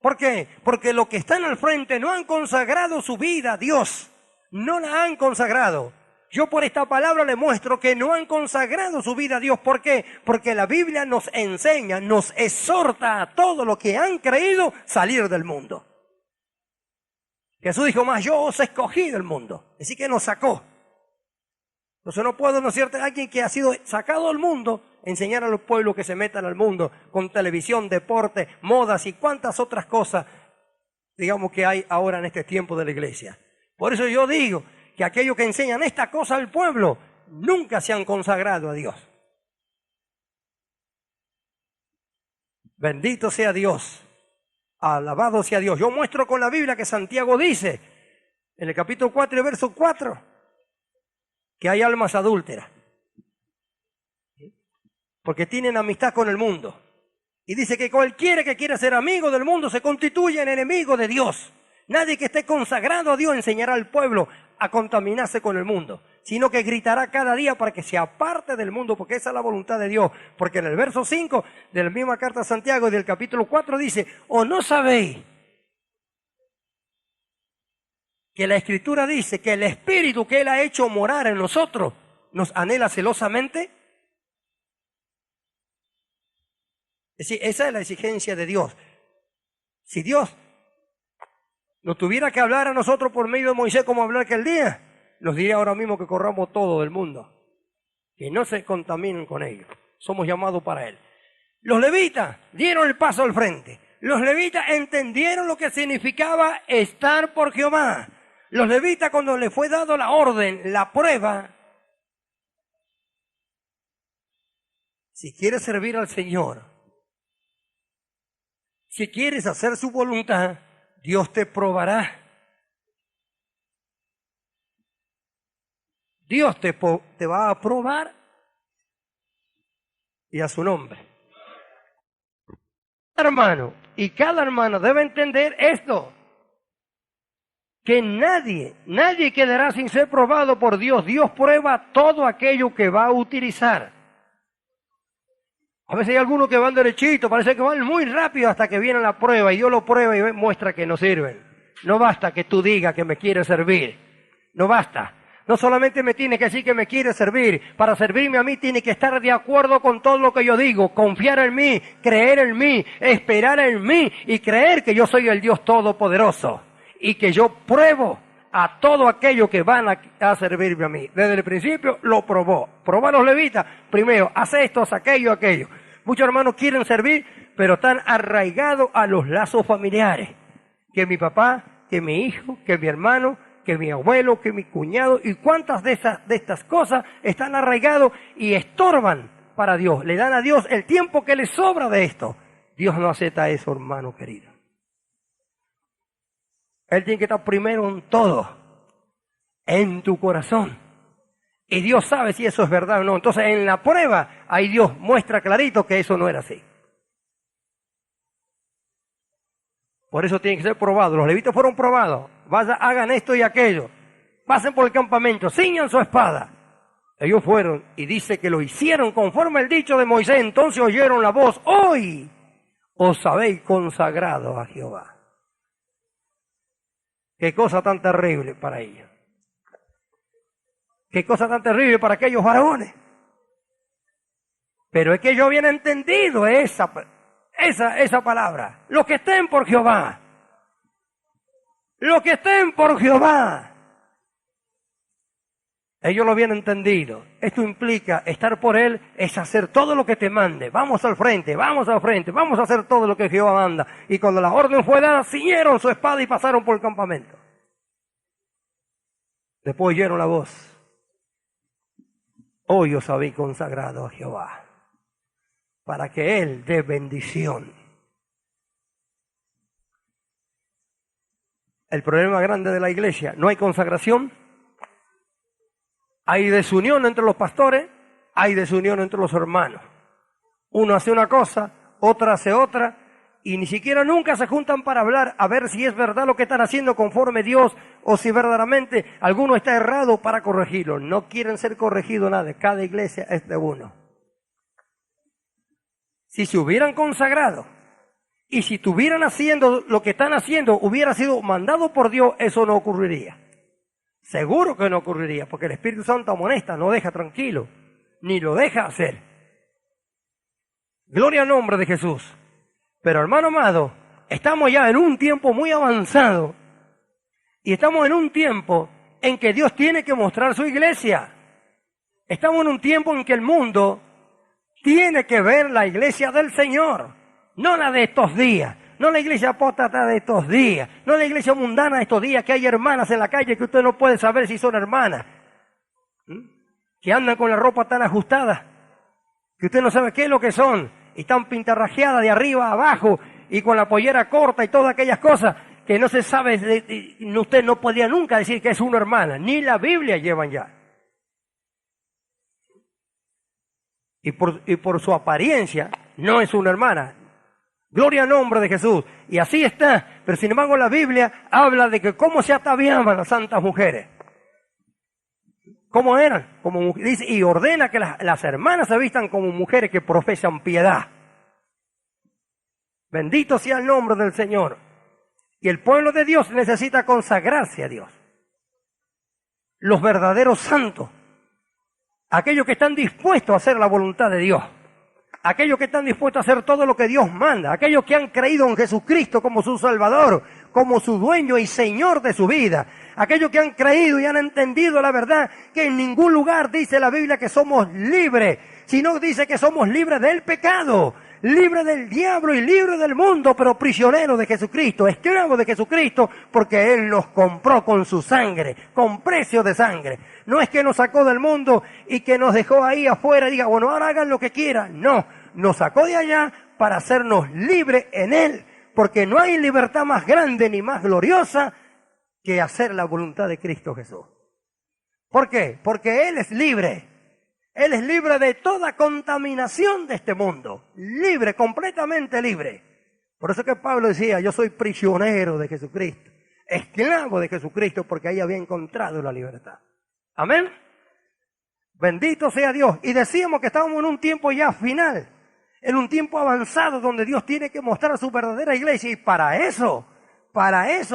[SPEAKER 2] ¿Por qué? Porque los que están al frente no han consagrado su vida a Dios. No la han consagrado. Yo por esta palabra le muestro que no han consagrado su vida a Dios. ¿Por qué? Porque la Biblia nos enseña, nos exhorta a todos los que han creído salir del mundo. Jesús dijo más, yo os escogí del mundo. Así que nos sacó. Entonces no puedo, ¿no es cierto?, alguien que ha sido sacado del mundo, enseñar a los pueblos que se metan al mundo con televisión, deporte, modas y cuantas otras cosas, digamos, que hay ahora en este tiempo de la iglesia. Por eso yo digo que aquellos que enseñan esta cosa al pueblo nunca se han consagrado a Dios. Bendito sea Dios, alabado sea Dios. Yo muestro con la Biblia que Santiago dice, en el capítulo 4 y verso 4, que hay almas adúlteras, porque tienen amistad con el mundo. Y dice que cualquiera que quiera ser amigo del mundo se constituye en enemigo de Dios. Nadie que esté consagrado a Dios enseñará al pueblo a contaminarse con el mundo, sino que gritará cada día para que se aparte del mundo, porque esa es la voluntad de Dios. Porque en el verso 5 de la misma carta a Santiago y del capítulo 4 dice, ¿o no sabéis que la Escritura dice que el Espíritu que Él ha hecho morar en nosotros nos anhela celosamente? Es decir, esa es la exigencia de Dios. Si Dios nos tuviera que hablar a nosotros por medio de Moisés como hablar aquel día, nos diría ahora mismo que corramos todo del mundo, que no se contaminen con ellos. Somos llamados para Él. Los levitas dieron el paso al frente. Los levitas entendieron lo que significaba estar por Jehová. Los levitas, cuando les fue dado la orden, la prueba, si quieres servir al Señor, si quieres hacer su voluntad, Dios te probará. Dios te va a probar, y a su nombre. Hermano, y cada hermano debe entender esto. que nadie quedará sin ser probado por Dios. Dios prueba todo aquello que va a utilizar. A veces hay algunos que van derechito, parece que van muy rápido hasta que viene la prueba y Dios lo prueba y muestra que no sirven. No basta que tú digas que me quieres servir. No basta. No solamente me tiene que decir que me quiere servir. Para servirme a mí tiene que estar de acuerdo con todo lo que yo digo. Confiar en mí, creer en mí, esperar en mí y creer que yo soy el Dios Todopoderoso. Y que yo pruebo a todo aquello que van a servirme a mí. Desde el principio lo probó. Probó a los levitas. Primero, hace esto, hace aquello, aquello. Muchos hermanos quieren servir, pero están arraigados a los lazos familiares. Que mi papá, que mi hijo, que mi hermano, que mi abuelo, que mi cuñado, y cuántas de estas cosas están arraigados y estorban para Dios. Le dan a Dios el tiempo que le sobra de esto. Dios no acepta eso, hermano querido. Él tiene que estar primero en todo, en tu corazón. Y Dios sabe si eso es verdad o no. Entonces en la prueba, ahí Dios muestra clarito que eso no era así. Por eso tienen que ser probados. Los levitas fueron probados. Hagan esto y aquello. Pasen por el campamento, ciñan su espada. Ellos fueron y dice que lo hicieron conforme el dicho de Moisés. Entonces oyeron la voz: hoy os habéis consagrado a Jehová. Qué cosa tan terrible para ellos. Qué cosa tan terrible para aquellos varones. Pero es que yo había entendido esa palabra. Los que estén por Jehová. Los que estén por Jehová. Ellos lo habían entendido. Esto implica estar por Él, es hacer todo lo que te mande. Vamos al frente, vamos al frente, vamos a hacer todo lo que Jehová manda. Y cuando la orden fue dada, ciñeron su espada y pasaron por el campamento. Después oyeron la voz: hoy os habéis consagrado a Jehová, para que Él dé bendición. El problema grande de la iglesia: no hay consagración, hay desunión entre los pastores, hay desunión entre los hermanos. Uno hace una cosa, otra hace otra, y ni siquiera nunca se juntan para hablar a ver si es verdad lo que están haciendo conforme a Dios o si verdaderamente alguno está errado para corregirlo. No quieren ser corregidos nada, cada iglesia es de uno. Si se hubieran consagrado y si estuvieran haciendo lo que están haciendo, hubiera sido mandado por Dios, eso no ocurriría. Seguro que no ocurriría, porque el Espíritu Santo amonesta, no deja tranquilo, ni lo deja hacer. Gloria al nombre de Jesús. Pero hermano amado, estamos ya en un tiempo muy avanzado y estamos en un tiempo en que Dios tiene que mostrar su iglesia. Estamos en un tiempo en que el mundo tiene que ver la iglesia del Señor, no la de estos días, no la iglesia apóstata de estos días, no la iglesia mundana de estos días, que hay hermanas en la calle que usted no puede saber si son hermanas, que andan con la ropa tan ajustada, que usted no sabe qué es lo que son, y están pintarrajeadas de arriba a abajo, y con la pollera corta y todas aquellas cosas, que no se sabe, usted no podría nunca decir que es una hermana, ni la Biblia llevan ya. Y por su apariencia, no es una hermana. Gloria al nombre de Jesús. Y así está. Pero sin embargo la Biblia habla de que cómo se ataviaban las santas mujeres. ¿Cómo eran? Como dice, y ordena que las hermanas se vistan como mujeres que profesan piedad. Bendito sea el nombre del Señor. Y el pueblo de Dios necesita consagrarse a Dios. Los verdaderos santos. Aquellos que están dispuestos a hacer la voluntad de Dios. Aquellos que están dispuestos a hacer todo lo que Dios manda. Aquellos que han creído en Jesucristo como su Salvador, como su dueño y Señor de su vida. Aquellos que han creído y han entendido la verdad, que en ningún lugar dice la Biblia que somos libres, sino dice que somos libres del pecado, libres del diablo y libres del mundo, pero prisioneros de Jesucristo, esclavos de Jesucristo, porque Él nos compró con su sangre, con precio de sangre. No es que nos sacó del mundo y que nos dejó ahí afuera y diga, bueno, ahora hagan lo que quieran. No, nos sacó de allá para hacernos libres en Él, porque no hay libertad más grande ni más gloriosa que hacer la voluntad de Cristo Jesús. ¿Por qué? Porque Él es libre. Él es libre de toda contaminación de este mundo. Libre, completamente libre. Por eso que Pablo decía, yo soy prisionero de Jesucristo. esclavo de Jesucristo, porque ahí había encontrado la libertad. Amén. Bendito sea Dios. Y decíamos que estábamos en un tiempo ya final, en un tiempo avanzado donde Dios tiene que mostrar a su verdadera iglesia. Y para eso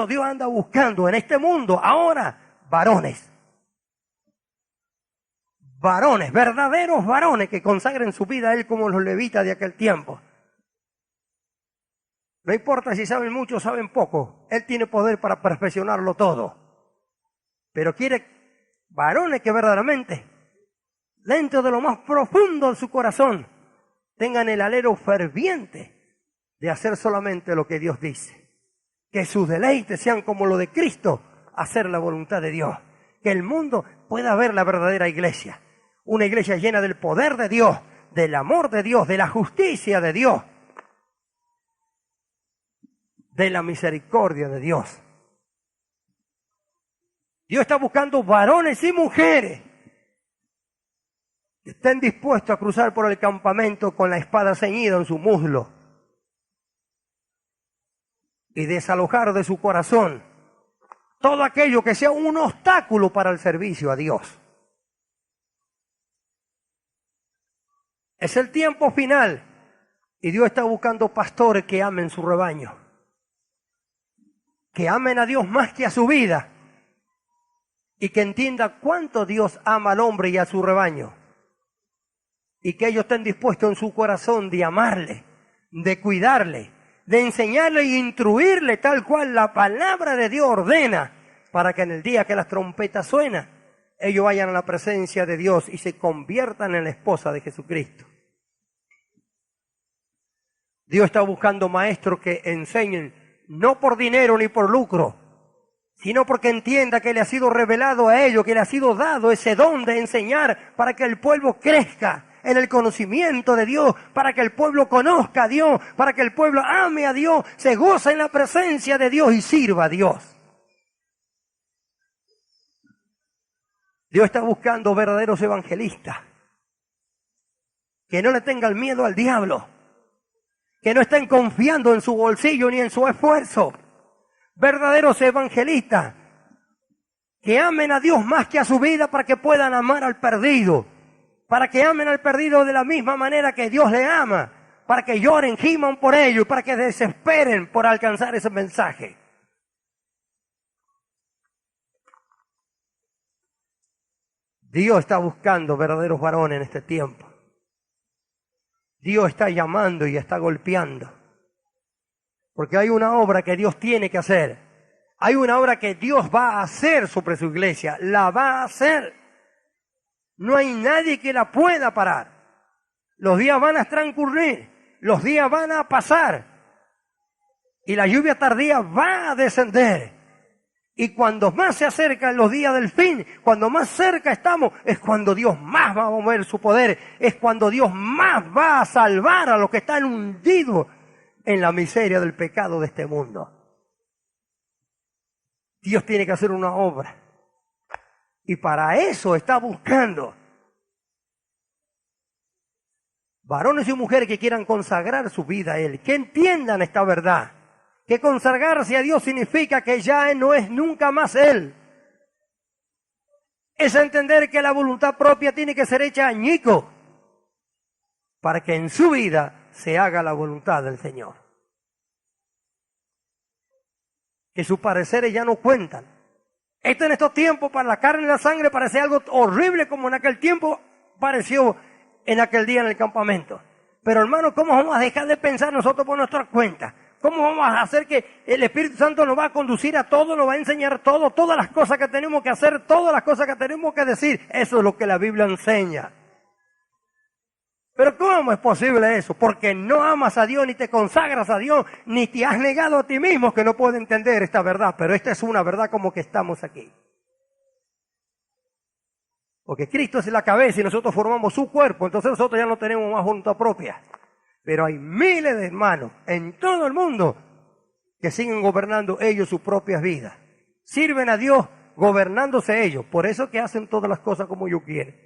[SPEAKER 2] Dios anda buscando en este mundo ahora varones. Varones, verdaderos varones que consagren su vida a Él como los levitas de aquel tiempo. No importa si saben mucho o saben poco, Él tiene poder para perfeccionarlo todo. Pero quiere varones que verdaderamente, dentro de lo más profundo de su corazón, tengan el anhelo ferviente de hacer solamente lo que Dios dice. Que sus deleites sean como lo de Cristo, hacer la voluntad de Dios. Que el mundo pueda ver la verdadera iglesia. Una iglesia llena del poder de Dios, del amor de Dios, de la justicia de Dios, de la misericordia de Dios. Dios está buscando varones y mujeres que estén dispuestos a cruzar por el campamento con la espada ceñida en su muslo y desalojar de su corazón todo aquello que sea un obstáculo para el servicio a Dios. Es el tiempo final y Dios está buscando pastores que amen su rebaño, que amen a Dios más que a su vida y que entienda cuánto Dios ama al hombre y a su rebaño y que ellos estén dispuestos en su corazón de amarle, de cuidarle, de enseñarle y instruirle tal cual la palabra de Dios ordena, para que en el día que las trompetas suenan, ellos vayan a la presencia de Dios y se conviertan en la esposa de Jesucristo. Dios está buscando maestros que enseñen, no por dinero ni por lucro, sino porque entienda que le ha sido revelado a ellos, que le ha sido dado ese don de enseñar para que el pueblo crezca en el conocimiento de Dios, para que el pueblo conozca a Dios, para que el pueblo ame a Dios, se goce en la presencia de Dios y sirva a Dios. Dios está buscando verdaderos evangelistas, que no le tengan miedo al diablo, que no estén confiando en su bolsillo ni en su esfuerzo. Verdaderos evangelistas, que amen a Dios más que a su vida para que puedan amar al perdido, para que amen al perdido de la misma manera que Dios le ama, para que lloren, giman por ello y para que desesperen por alcanzar ese mensaje. Dios está buscando verdaderos varones en este tiempo. Dios está llamando y está golpeando. Porque hay una obra que Dios tiene que hacer. Hay una obra que Dios va a hacer sobre su iglesia. La va a hacer. No hay nadie que la pueda parar. Los días van a transcurrir. Los días van a pasar. Y la lluvia tardía va a descender. Y cuando más se acercan los días del fin, cuando más cerca estamos, es cuando Dios más va a mover su poder. Es cuando Dios más va a salvar a los que están hundidos en la miseria del pecado de este mundo. Dios tiene que hacer una obra. Y para eso está buscando varones y mujeres que quieran consagrar su vida a Él, que entiendan esta verdad. Que consagrarse a Dios significa que ya no es nunca más Él. Es entender que la voluntad propia tiene que ser hecha añico para que en su vida se haga la voluntad del Señor. Que sus pareceres ya no cuentan. Esto en estos tiempos para la carne y la sangre parece algo horrible como en aquel tiempo pareció en aquel día en el campamento. Pero hermano, ¿cómo vamos a dejar de pensar nosotros por nuestra cuenta? ¿Cómo vamos a hacer que el Espíritu Santo nos va a conducir a todo, nos va a enseñar todo, todas las cosas que tenemos que hacer, todas las cosas que tenemos que decir? Eso es lo que la Biblia enseña. Pero ¿cómo es posible eso? Porque no amas a Dios, ni te consagras a Dios, ni te has negado a ti mismo, que no puede entender esta verdad. Pero esta es una verdad como que estamos aquí. Porque Cristo es la cabeza y nosotros formamos su cuerpo, entonces nosotros ya no tenemos más voluntad propia. Pero hay miles de hermanos en todo el mundo que siguen gobernando ellos sus propias vidas. Sirven a Dios gobernándose ellos. Por eso que hacen todas las cosas como ellos quieren.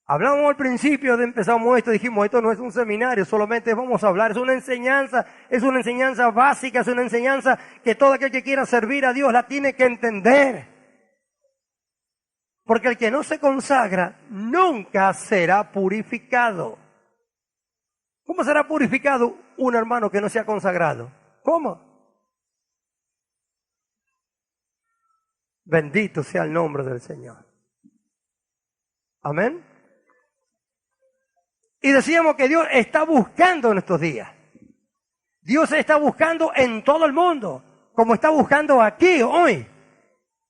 [SPEAKER 2] Hablamos al principio de empezamos esto, dijimos, esto no es un seminario, solamente vamos a hablar, es una enseñanza básica, es una enseñanza que todo aquel que quiera servir a Dios la tiene que entender. Porque el que no se consagra nunca será purificado. ¿Cómo será purificado un hermano que no se ha consagrado? ¿Cómo? Bendito sea el nombre del Señor. Amén. Y decíamos que Dios está buscando en estos días. Dios está buscando en todo el mundo, como está buscando aquí hoy.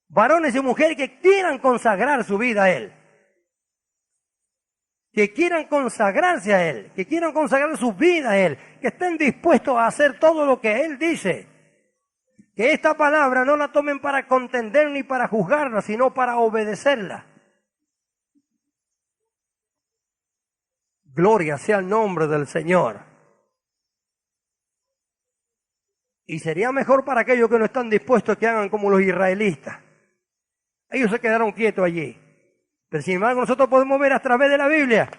[SPEAKER 2] Varones y mujeres que quieran consagrar su vida a Él. Que quieran consagrarse a Él, que quieran consagrar su vida a Él, que estén dispuestos a hacer todo lo que Él dice. Que esta palabra no la tomen para contender ni para juzgarla, sino para obedecerla. Gloria sea el nombre del Señor. Y sería mejor para aquellos que no están dispuestos que hagan como los israelitas. Ellos se quedaron quietos allí. Pero sin embargo nosotros podemos ver a través de la Biblia,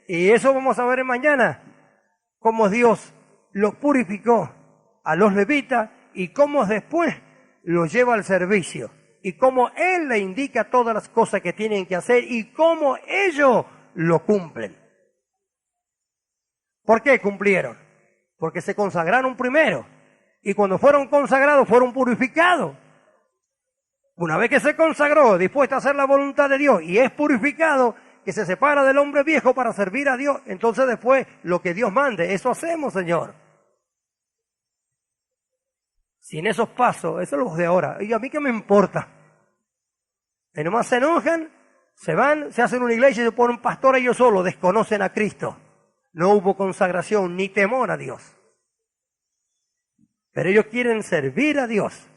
[SPEAKER 2] y eso vamos a ver mañana, cómo Dios los purificó a los levitas y cómo después los lleva al servicio. Y cómo Él le indica todas las cosas que tienen que hacer y cómo ellos lo cumplen. ¿Por qué cumplieron? Porque se consagraron primero. Y cuando fueron consagrados, fueron purificados. Una vez que se consagró, dispuesto a hacer la voluntad de Dios, y es purificado, que se separa del hombre viejo para servir a Dios, entonces después lo que Dios mande, eso hacemos, Señor. Sin esos pasos, eso es lo de ahora. ¿Y a mí qué me importa? Y nomás se enojan, se van, se hacen una iglesia y se ponen un pastor ellos solos, desconocen a Cristo. No hubo consagración ni temor a Dios. Pero ellos quieren servir a Dios.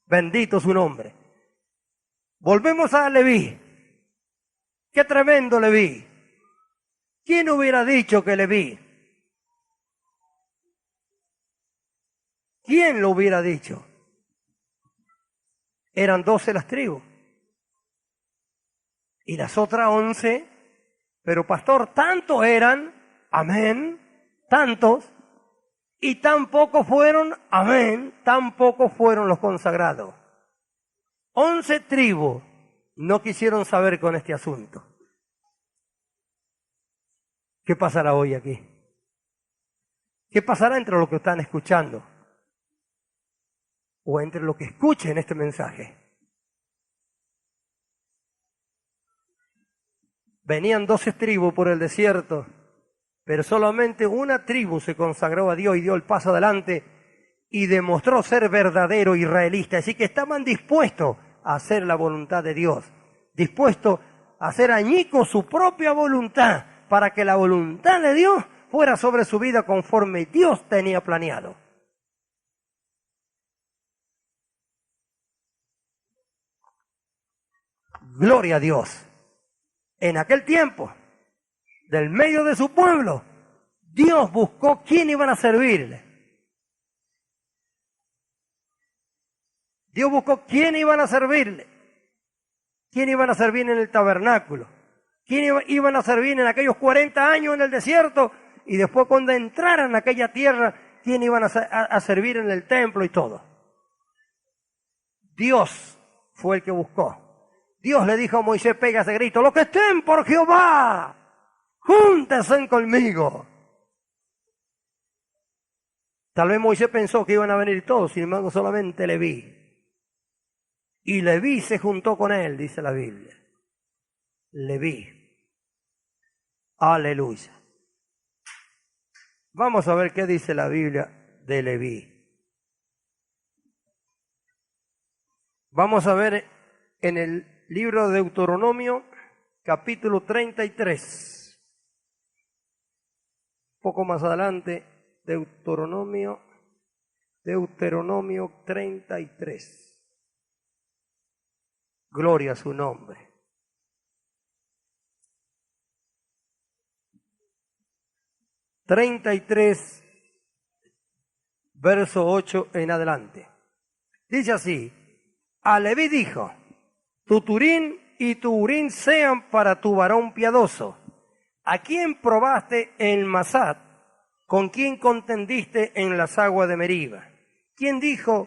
[SPEAKER 2] Bendito su nombre. Volvemos a Leví. Qué tremendo Leví. ¿Quién hubiera dicho que Leví? ¿Quién lo hubiera dicho? Eran 12 las tribus. Y las otras 11, pero pastor, tantos eran, amén, tantos, y tan pocos fueron, amén, tan pocos fueron los consagrados. 11 tribus no quisieron saber con este asunto. ¿Qué pasará hoy aquí? ¿Qué pasará entre los que están escuchando? O entre los que escuchen este mensaje. Venían 12 tribus por el desierto, pero solamente una tribu se consagró a Dios y dio el paso adelante y demostró ser verdadero israelita. Así que estaban dispuestos a hacer la voluntad de Dios, dispuestos a hacer añicos su propia voluntad para que la voluntad de Dios fuera sobre su vida conforme Dios tenía planeado. Gloria a Dios. En aquel tiempo, del medio de su pueblo, Dios buscó quién iban a servirle. Dios buscó quién iban a servirle. ¿Quién iban a servir en el tabernáculo? ¿Quién iban a servir en aquellos 40 años en el desierto? Y después cuando entraran a aquella tierra, ¿quién iban a servir en el templo y todo? Dios fue el que buscó. Dios le dijo a Moisés, pega ese grito, los que estén por Jehová, júntense conmigo. Tal vez Moisés pensó que iban a venir todos, sin embargo solamente Leví. Y Leví se juntó con él, dice la Biblia. Leví. Aleluya. Vamos a ver qué dice la Biblia de Leví. Vamos a ver en el libro de Deuteronomio, capítulo 33. Un poco más adelante, Deuteronomio 33. Gloria a su nombre. ...33... verso 8 en adelante. Dice así: a Leví dijo: tu Turín y tu Urim sean para tu varón piadoso. ¿A quién probaste en Masad? ¿Con quién contendiste en las aguas de Meriba? ¿Quién dijo,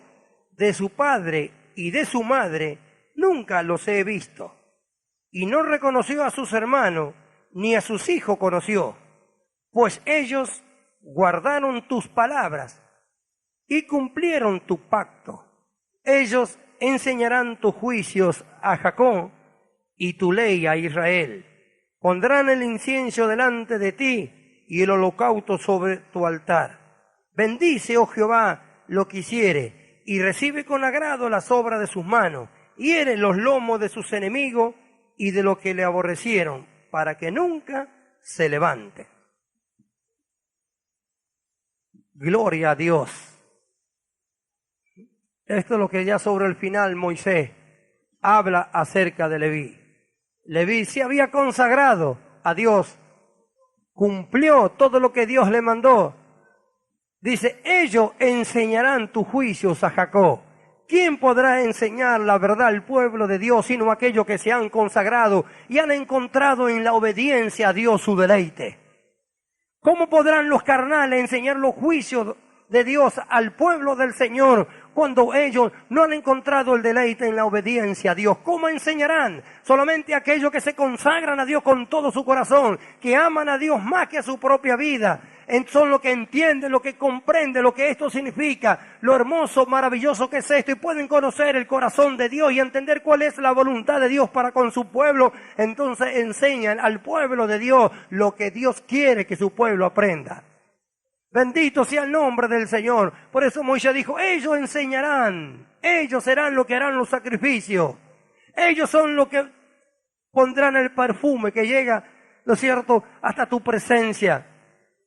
[SPEAKER 2] de su padre y de su madre nunca los he visto? Y no reconoció a sus hermanos, ni a sus hijos conoció, pues ellos guardaron tus palabras y cumplieron tu pacto. Ellos enseñarán tus juicios a Jacob y tu ley a Israel. Pondrán el incienso delante de ti y el holocausto sobre tu altar. Bendice, oh Jehová, lo que hiciere, y recibe con agrado las obras de sus manos. Hiere los lomos de sus enemigos y de los que le aborrecieron, para que nunca se levante. Gloria a Dios. Esto es lo que ya sobre el final Moisés habla acerca de Leví. Leví se había consagrado a Dios, cumplió todo lo que Dios le mandó. Dice, ellos enseñarán tus juicios a Jacob. ¿Quién podrá enseñar la verdad al pueblo de Dios sino aquellos que se han consagrado y han encontrado en la obediencia a Dios su deleite? ¿Cómo podrán los carnales enseñar los juicios de Dios al pueblo del Señor cuando ellos no han encontrado el deleite en la obediencia a Dios? ¿Cómo enseñarán? Solamente aquellos que se consagran a Dios con todo su corazón, que aman a Dios más que a su propia vida, son los que entienden, lo que comprenden, lo que esto significa, lo hermoso, maravilloso que es esto, y pueden conocer el corazón de Dios y entender cuál es la voluntad de Dios para con su pueblo. Entonces enseñan al pueblo de Dios lo que Dios quiere que su pueblo aprenda. Bendito sea el nombre del Señor. Por eso Moisés dijo, ellos enseñarán, ellos serán los que harán los sacrificios, ellos son los que pondrán el perfume que llega, ¿no es cierto?, hasta tu presencia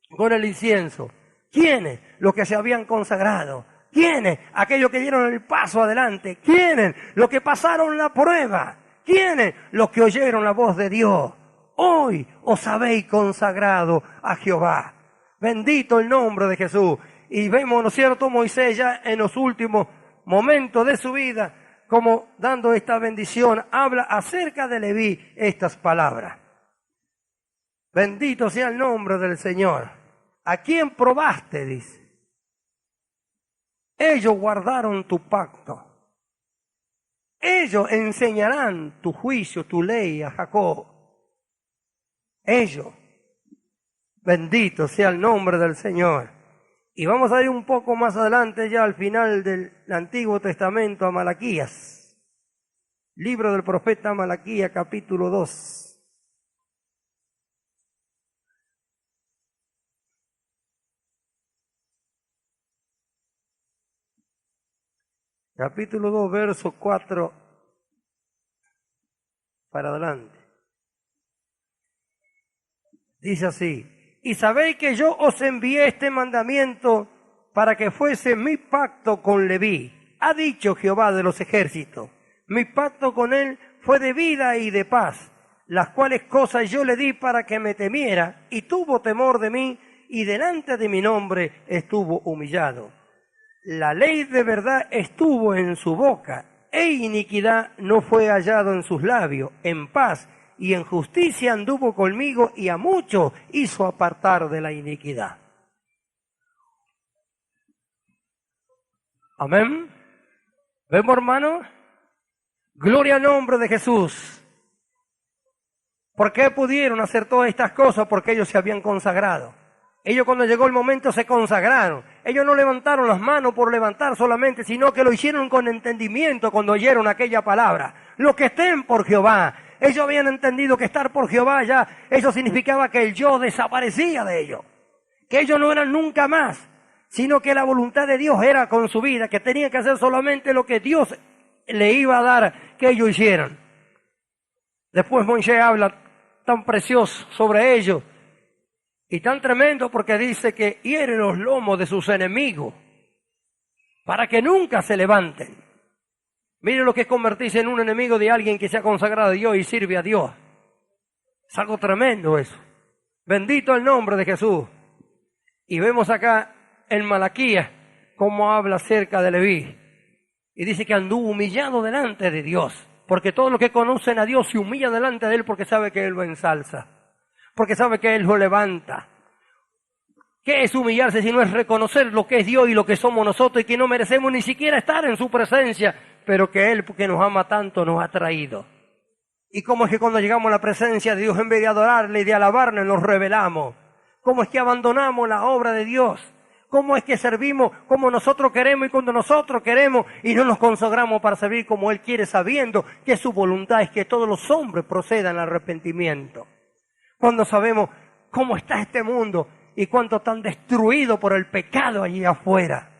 [SPEAKER 2] con el incienso. ¿Quiénes? Los que se habían consagrado. ¿Quiénes? Aquellos que dieron el paso adelante. ¿Quiénes? Los que pasaron la prueba. ¿Quiénes? Los que oyeron la voz de Dios. Hoy os habéis consagrado a Jehová. Bendito el nombre de Jesús. Y vemos, ¿no es cierto?, Moisés ya en los últimos momentos de su vida, como dando esta bendición, habla acerca de Leví estas palabras. Bendito sea el nombre del Señor. ¿A quién probaste?, dice. Ellos guardaron tu pacto. Ellos enseñarán tu juicio, tu ley a Jacob. Ellos. Bendito sea el nombre del Señor. Y vamos a ir un poco más adelante, ya al final del Antiguo Testamento, a Malaquías. Libro del profeta Malaquías, capítulo 2. Capítulo 2, verso 4 para adelante. Dice así: y sabéis que yo os envié este mandamiento para que fuese mi pacto con Leví. Ha dicho Jehová de los ejércitos: mi pacto con él fue de vida y de paz, las cuales cosas yo le di para que me temiera, y tuvo temor de mí, y delante de mi nombre estuvo humillado. La ley de verdad estuvo en su boca, e iniquidad no fue hallado en sus labios. En paz y en justicia anduvo conmigo, y a muchos hizo apartar de la iniquidad. Amén. ¿Vemos, hermano? Gloria al nombre de Jesús. ¿Por qué pudieron hacer todas estas cosas? Porque ellos se habían consagrado. Ellos, cuando llegó el momento, se consagraron. Ellos no levantaron las manos por levantar solamente, sino que lo hicieron con entendimiento cuando oyeron aquella palabra. Los que estén por Jehová. Ellos habían entendido que estar por Jehová ya, eso significaba que el yo desaparecía de ellos. Que ellos no eran nunca más, sino que la voluntad de Dios era con su vida, que tenían que hacer solamente lo que Dios le iba a dar que ellos hicieran. Después Moisés habla tan precioso sobre ellos y tan tremendo, porque dice que hiere los lomos de sus enemigos para que nunca se levanten. Mire lo que es convertirse en un enemigo de alguien que se ha consagrado a Dios y sirve a Dios. Es algo tremendo eso. Bendito el nombre de Jesús. Y vemos acá en Malaquías cómo habla acerca de Leví. Y dice que anduvo humillado delante de Dios. Porque todos los que conocen a Dios se humillan delante de Él porque sabe que Él lo ensalza, porque sabe que Él lo levanta. ¿Qué es humillarse si no es reconocer lo que es Dios y lo que somos nosotros y que no merecemos ni siquiera estar en su presencia, pero que Él, que nos ama tanto, nos ha traído? ¿Y cómo es que cuando llegamos a la presencia de Dios, en vez de adorarle y de alabarle, nos rebelamos? ¿Cómo es que abandonamos la obra de Dios? ¿Cómo es que servimos como nosotros queremos y cuando nosotros queremos y no nos consagramos para servir como Él quiere, sabiendo que su voluntad es que todos los hombres procedan al arrepentimiento? Cuando sabemos cómo está este mundo y cuánto están destruido por el pecado allí afuera.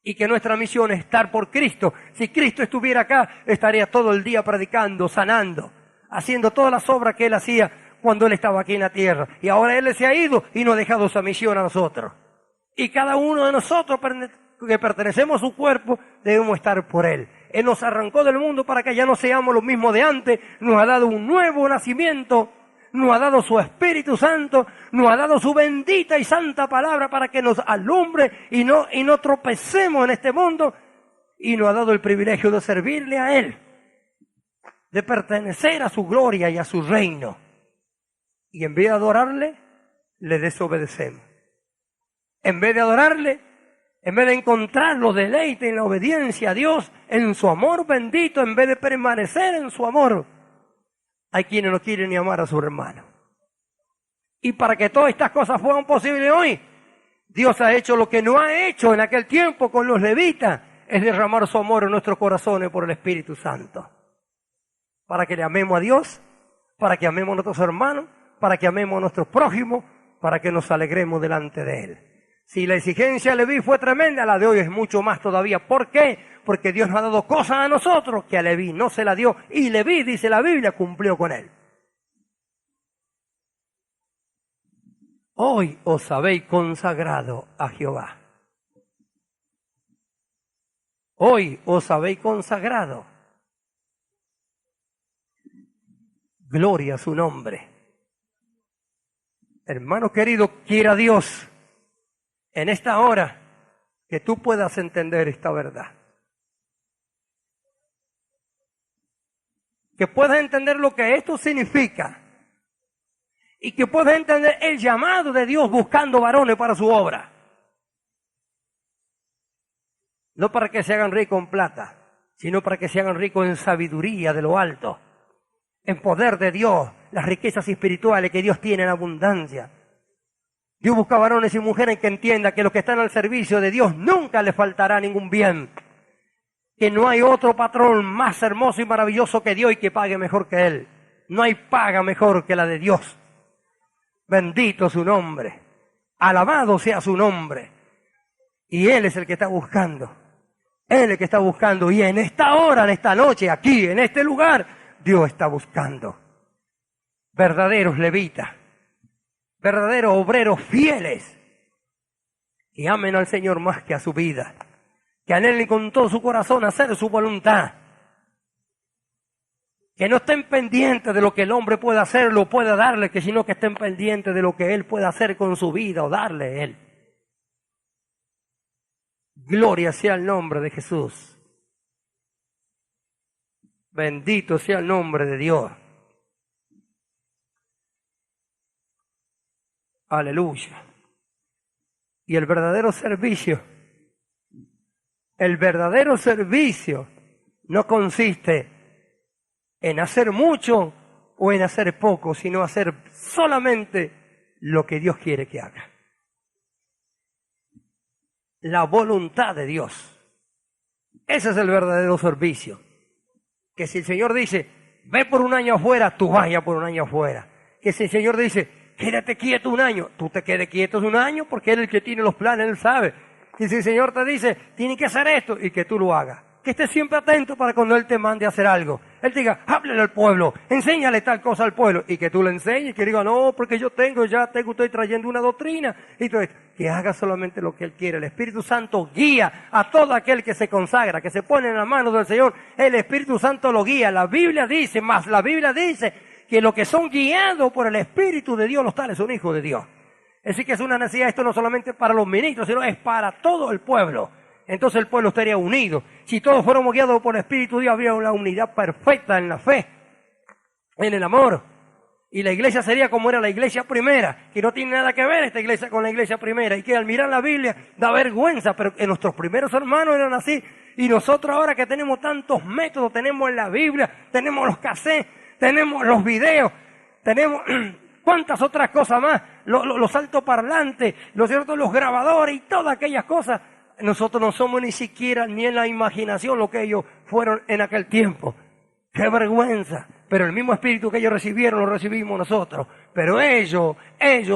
[SPEAKER 2] Y que nuestra misión es estar por Cristo. Si Cristo estuviera acá, estaría todo el día predicando, sanando, haciendo todas las obras que Él hacía cuando Él estaba aquí en la tierra. Y ahora Él se ha ido y nos ha dejado esa misión a nosotros. Y cada uno de nosotros que pertenecemos a su cuerpo debemos estar por Él. Él nos arrancó del mundo para que ya no seamos los mismos de antes. Nos ha dado un nuevo nacimiento. Nos ha dado su Espíritu Santo. Nos ha dado su bendita y santa palabra para que nos alumbre y no tropecemos en este mundo. Y nos ha dado el privilegio de servirle a Él. De pertenecer a su gloria y a su reino. Y en vez de adorarle, le desobedecemos. En vez de adorarle, en vez de encontrar los deleites en la obediencia a Dios, en su amor bendito, en vez de permanecer en su amor, hay quienes no quieren ni amar a su hermano. Y para que todas estas cosas fueran posibles hoy, Dios ha hecho lo que no ha hecho en aquel tiempo con los levitas, es derramar su amor en nuestros corazones por el Espíritu Santo. Para que le amemos a Dios, para que amemos a nuestros hermanos, para que amemos a nuestros prójimos, para que nos alegremos delante de Él. Si la exigencia de Leví fue tremenda, la de hoy es mucho más todavía. ¿Por qué? Porque Dios nos ha dado cosas a nosotros que a Leví no se la dio. Y Leví, dice la Biblia, cumplió con él. Hoy os habéis consagrado a Jehová. Hoy os habéis consagrado. Gloria a su nombre. Hermano querido, quiera Dios en esta hora que tú puedas entender esta verdad. Que puedas entender lo que esto significa. Y que puedas entender el llamado de Dios buscando varones para su obra. No para que se hagan ricos en plata, sino para que se hagan ricos en sabiduría de lo alto. En poder de Dios, las riquezas espirituales que Dios tiene en abundancia. Dios busca varones y mujeres que entiendan que los que están al servicio de Dios nunca les faltará ningún bien. Que no hay otro patrón más hermoso y maravilloso que Dios y que pague mejor que Él. No hay paga mejor que la de Dios. Bendito su nombre. Alabado sea su nombre. Y Él es el que está buscando. Él es el que está buscando. Y en esta hora, en esta noche, aquí, en este lugar, Dios está buscando verdaderos levitas. Verdaderos obreros fieles que amen al Señor más que a su vida, que anhelen con todo su corazón hacer su voluntad, que no estén pendientes de lo que el hombre puede hacer, lo puede darle, que sino que estén pendientes de lo que Él puede hacer con su vida o darle a Él. Gloria sea el nombre de Jesús. Bendito sea el nombre de Dios. Aleluya. Y el verdadero servicio no consiste en hacer mucho o en hacer poco, sino hacer solamente lo que Dios quiere que haga. La voluntad de Dios. Ese es el verdadero servicio. Que si el Señor dice, ve por un año afuera, tú vayas por un año afuera. Que si el Señor dice, quédate quieto un año, tú te quedes quieto un año porque Él es el que tiene los planes, Él sabe. Y si el Señor te dice, tienes que hacer esto, y que tú lo hagas. Que estés siempre atento para cuando Él te mande a hacer algo. Él te diga, háblale al pueblo, enséñale tal cosa al pueblo, y que tú le enseñes, que diga, no, porque estoy trayendo una doctrina. Y entonces, que haga solamente lo que Él quiere. El Espíritu Santo guía a todo aquel que se consagra, que se pone en las manos del Señor. El Espíritu Santo lo guía. La Biblia dice, que los que son guiados por el Espíritu de Dios, los tales son hijos de Dios. Así que es una necesidad, esto no solamente para los ministros, sino es para todo el pueblo. Entonces el pueblo estaría unido. Si todos fuéramos guiados por el Espíritu de Dios, habría una unidad perfecta en la fe, en el amor. Y la iglesia sería como era la iglesia primera, que no tiene nada que ver esta iglesia con la iglesia primera, y que al mirar la Biblia da vergüenza, pero que nuestros primeros hermanos eran así. Y nosotros ahora que tenemos tantos métodos, tenemos en la Biblia, tenemos los cassettes, tenemos los videos, tenemos cuántas otras cosas más, los altoparlantes, los grabadores y todas aquellas cosas. Nosotros no somos ni siquiera ni en la imaginación lo que ellos fueron en aquel tiempo. ¡Qué vergüenza! Pero el mismo espíritu que ellos recibieron lo recibimos nosotros. Pero ellos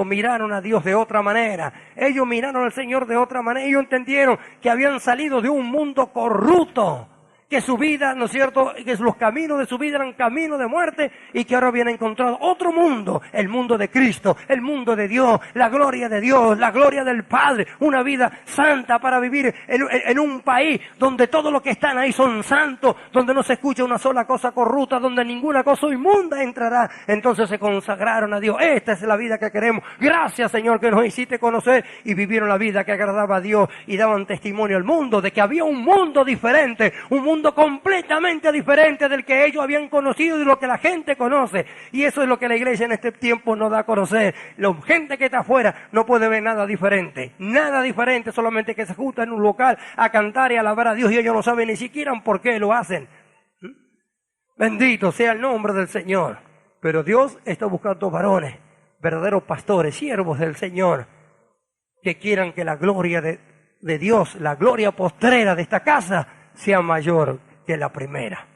[SPEAKER 2] miraron a Dios de otra manera. Ellos miraron al Señor de otra manera. Ellos entendieron que habían salido de un mundo corrupto, que su vida, ¿no es cierto?, que los caminos de su vida eran caminos de muerte, y que ahora habían encontrado otro mundo, el mundo de Cristo, el mundo de Dios, la gloria de Dios, la gloria del Padre, una vida santa para vivir en un país donde todos los que están ahí son santos, donde no se escucha una sola cosa corrupta, donde ninguna cosa inmunda entrará. Entonces se consagraron a Dios. Esta es la vida que queremos. Gracias, Señor, que nos hiciste conocer, y vivieron la vida que agradaba a Dios y daban testimonio al mundo de que había un mundo diferente, un mundo completamente diferente del que ellos habían conocido y de lo que la gente conoce. Y eso es lo que la iglesia en este tiempo nos da a conocer. La gente que está afuera no puede ver nada diferente, solamente que se juntan en un local a cantar y a alabar a Dios, y ellos no saben ni siquiera por qué lo hacen. Bendito sea el nombre del Señor. Pero Dios está buscando varones, verdaderos pastores, siervos del Señor, que quieran que la gloria de Dios, la gloria postrera de esta casa, sea mayor que la primera.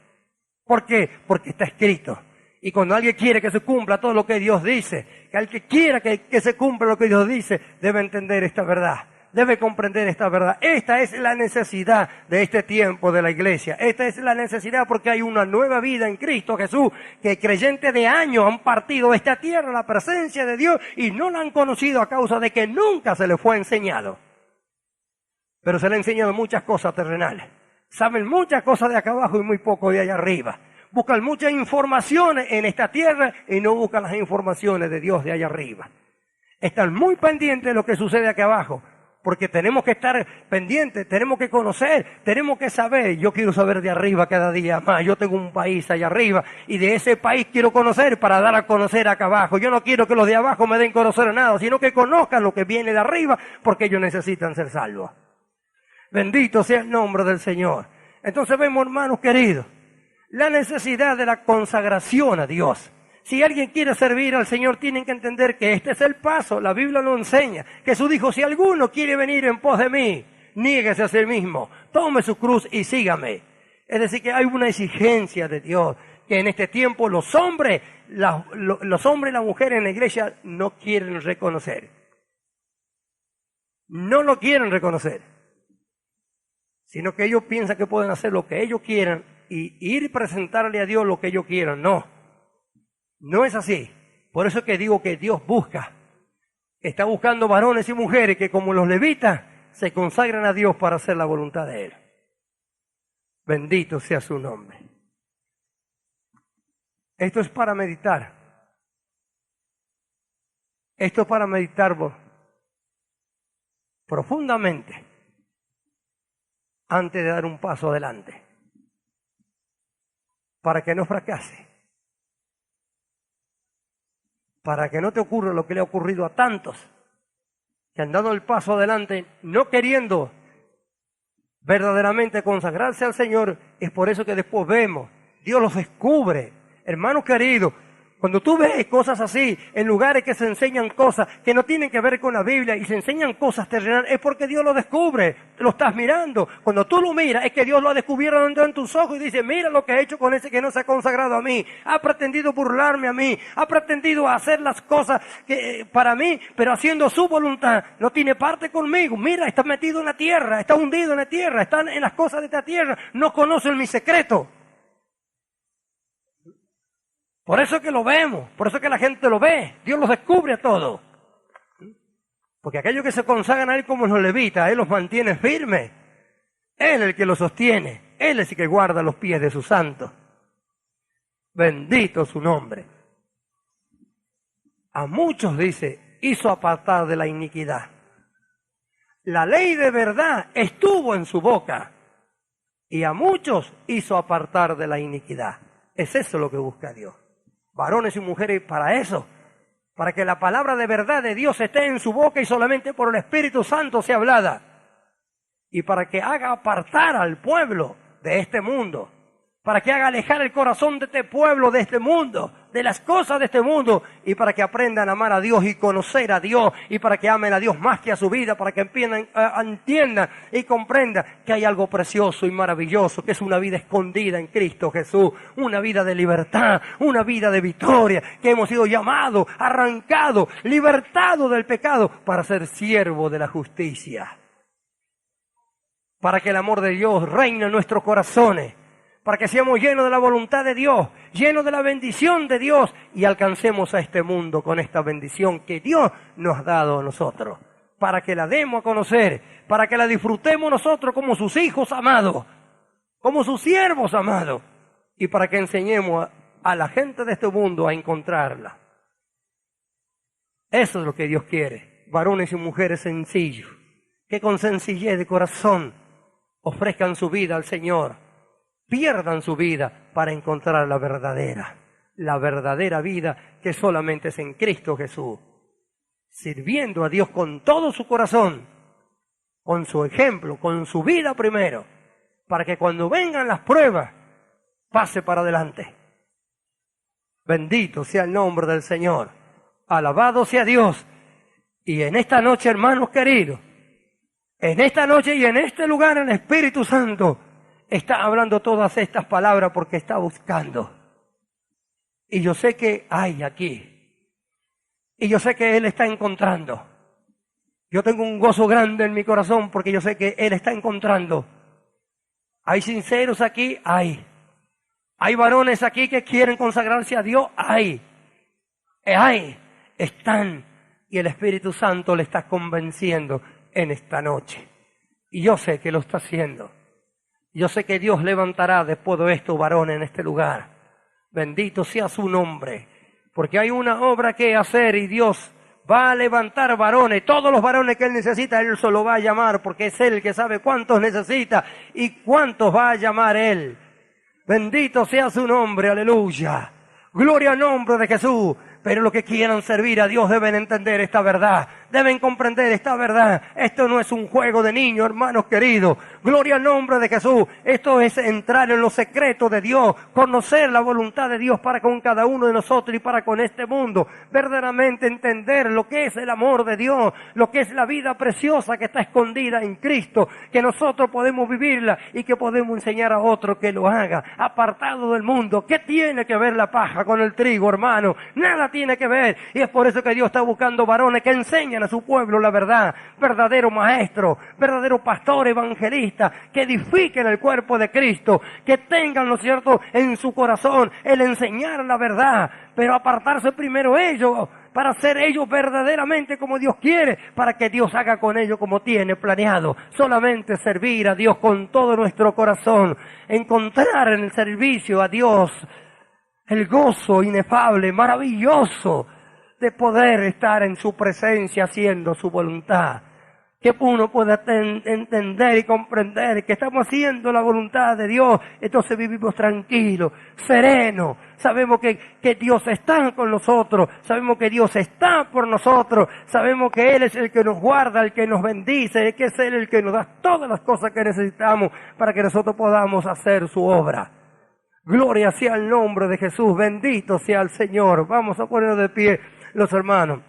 [SPEAKER 2] ¿Por qué? Porque está escrito. Y cuando alguien quiere que se cumpla todo lo que Dios dice, que alguien quiera que se cumpla lo que Dios dice, debe entender esta verdad, debe comprender esta verdad. Esta es la necesidad de este tiempo de la iglesia. Esta es la necesidad porque hay una nueva vida en Cristo Jesús, que creyentes de años han partido de esta tierra, la presencia de Dios, y no la han conocido a causa de que nunca se les fue enseñado. Pero se les ha enseñado muchas cosas terrenales. Saben muchas cosas de acá abajo y muy poco de allá arriba. Buscan muchas informaciones en esta tierra y no buscan las informaciones de Dios de allá arriba. Están muy pendientes de lo que sucede acá abajo, porque tenemos que estar pendientes, tenemos que conocer, tenemos que saber. Yo quiero saber de arriba cada día más. Yo tengo un país allá arriba y de ese país quiero conocer para dar a conocer acá abajo. Yo no quiero que los de abajo me den a conocer nada, sino que conozcan lo que viene de arriba, porque ellos necesitan ser salvos. Bendito sea el nombre del Señor. Entonces vemos, hermanos queridos, la necesidad de la consagración a Dios. Si alguien quiere servir al Señor, tienen que entender que este es el paso. La Biblia lo enseña. Jesús dijo, si alguno quiere venir en pos de mí, niéguese a sí mismo, tome su cruz y sígame. Es decir, que hay una exigencia de Dios, que en este tiempo los hombres y las mujeres en la iglesia no quieren reconocer. No lo quieren reconocer, sino que ellos piensan que pueden hacer lo que ellos quieran y ir y presentarle a Dios lo que ellos quieran. No, no es así. Por eso es que digo que Dios está buscando varones y mujeres que, como los levitas, se consagran a Dios para hacer la voluntad de Él. Bendito sea su nombre. Esto es para meditar. Esto es para meditar profundamente antes de dar un paso adelante, para que no fracase, para que no te ocurra lo que le ha ocurrido a tantos que han dado el paso adelante no queriendo verdaderamente consagrarse al Señor. Es por eso que después vemos, Dios los descubre. Hermanos queridos, cuando tú ves cosas así, en lugares que se enseñan cosas que no tienen que ver con la Biblia y se enseñan cosas terrenales, es porque Dios lo descubre, lo estás mirando. Cuando tú lo miras, es que Dios lo ha descubierto dentro de tus ojos y dice, mira lo que he hecho con ese que no se ha consagrado a mí, ha pretendido burlarme a mí, ha pretendido hacer las cosas para mí, pero haciendo su voluntad, no tiene parte conmigo. Mira, está metido en la tierra, está hundido en la tierra, está en las cosas de esta tierra, no conocen mi secreto. Por eso es que lo vemos, por eso es que la gente lo ve, Dios los descubre a todos. Porque aquellos que se consagran a Él como los levitas, Él los mantiene firmes. Él es el que los sostiene, Él es el que guarda los pies de sus santos. Bendito su nombre. A muchos, dice, hizo apartar de la iniquidad. La ley de verdad estuvo en su boca y a muchos hizo apartar de la iniquidad. Es eso lo que busca Dios. Varones y mujeres, para eso, para que la palabra de verdad de Dios esté en su boca y solamente por el Espíritu Santo sea hablada. Y para que haga apartar al pueblo de este mundo, para que haga alejar el corazón de este pueblo, de este mundo, de las cosas de este mundo, y para que aprendan a amar a Dios y conocer a Dios, y para que amen a Dios más que a su vida, para que entiendan y comprendan que hay algo precioso y maravilloso, que es una vida escondida en Cristo Jesús, una vida de libertad, una vida de victoria, que hemos sido llamados, arrancados, libertados del pecado, para ser siervos de la justicia. Para que el amor de Dios reine en nuestros corazones, para que seamos llenos de la voluntad de Dios, llenos de la bendición de Dios y alcancemos a este mundo con esta bendición que Dios nos ha dado a nosotros, para que la demos a conocer, para que la disfrutemos nosotros como sus hijos amados, como sus siervos amados, y para que enseñemos a la gente de este mundo a encontrarla. Eso es lo que Dios quiere, varones y mujeres sencillos, que con sencillez de corazón ofrezcan su vida al Señor, pierdan su vida para encontrar la verdadera vida que solamente es en Cristo Jesús, sirviendo a Dios con todo su corazón, con su ejemplo, con su vida primero, para que cuando vengan las pruebas, pase para adelante. Bendito sea el nombre del Señor, alabado sea Dios. Y en esta noche, hermanos queridos, en esta noche y en este lugar el Espíritu Santo está hablando todas estas palabras porque está buscando. Y yo sé que hay aquí. Y yo sé que Él está encontrando. Yo tengo un gozo grande en mi corazón porque yo sé que Él está encontrando. Hay sinceros aquí, hay. Hay varones aquí que quieren consagrarse a Dios, hay. Están. Y el Espíritu Santo le está convenciendo en esta noche. Y yo sé que lo está haciendo. Yo sé que Dios levantará después de esto varones en este lugar. Bendito sea su nombre. Porque hay una obra que hacer y Dios va a levantar varones. Todos los varones que Él necesita, Él solo va a llamar porque es Él que sabe cuántos necesita y cuántos va a llamar Él. Bendito sea su nombre, aleluya. Gloria al nombre de Jesús. Pero los que quieran servir a Dios deben entender esta verdad, deben comprender esta verdad. Esto no es un juego de niños, hermanos queridos. Gloria al nombre de Jesús. Esto es entrar en los secretos de Dios, conocer la voluntad de Dios para con cada uno de nosotros y para con este mundo. Verdaderamente entender lo que es el amor de Dios, lo que es la vida preciosa que está escondida en Cristo, que nosotros podemos vivirla y que podemos enseñar a otro que lo haga, apartado del mundo. ¿Qué tiene que ver la paja con el trigo, hermano? Nada tiene que ver, y es por eso que Dios está buscando varones que enseñan a su pueblo la verdad, verdadero maestro, verdadero pastor evangelista, que edifiquen el cuerpo de Cristo, que tengan, ¿no es cierto?, en su corazón el enseñar la verdad, pero apartarse primero ellos, para ser ellos verdaderamente como Dios quiere, para que Dios haga con ellos como tiene planeado. Solamente servir a Dios con todo nuestro corazón, encontrar en el servicio a Dios el gozo inefable, maravilloso de poder estar en su presencia haciendo su voluntad. Que uno pueda entender y comprender que estamos haciendo la voluntad de Dios, entonces vivimos tranquilos, serenos. Sabemos que Dios está con nosotros, sabemos que Dios está por nosotros, sabemos que Él es el que nos guarda, el que nos bendice, que es Él el que nos da todas las cosas que necesitamos para que nosotros podamos hacer su obra. Gloria sea el nombre de Jesús, bendito sea el Señor. Vamos a ponernos de pie los hermanos.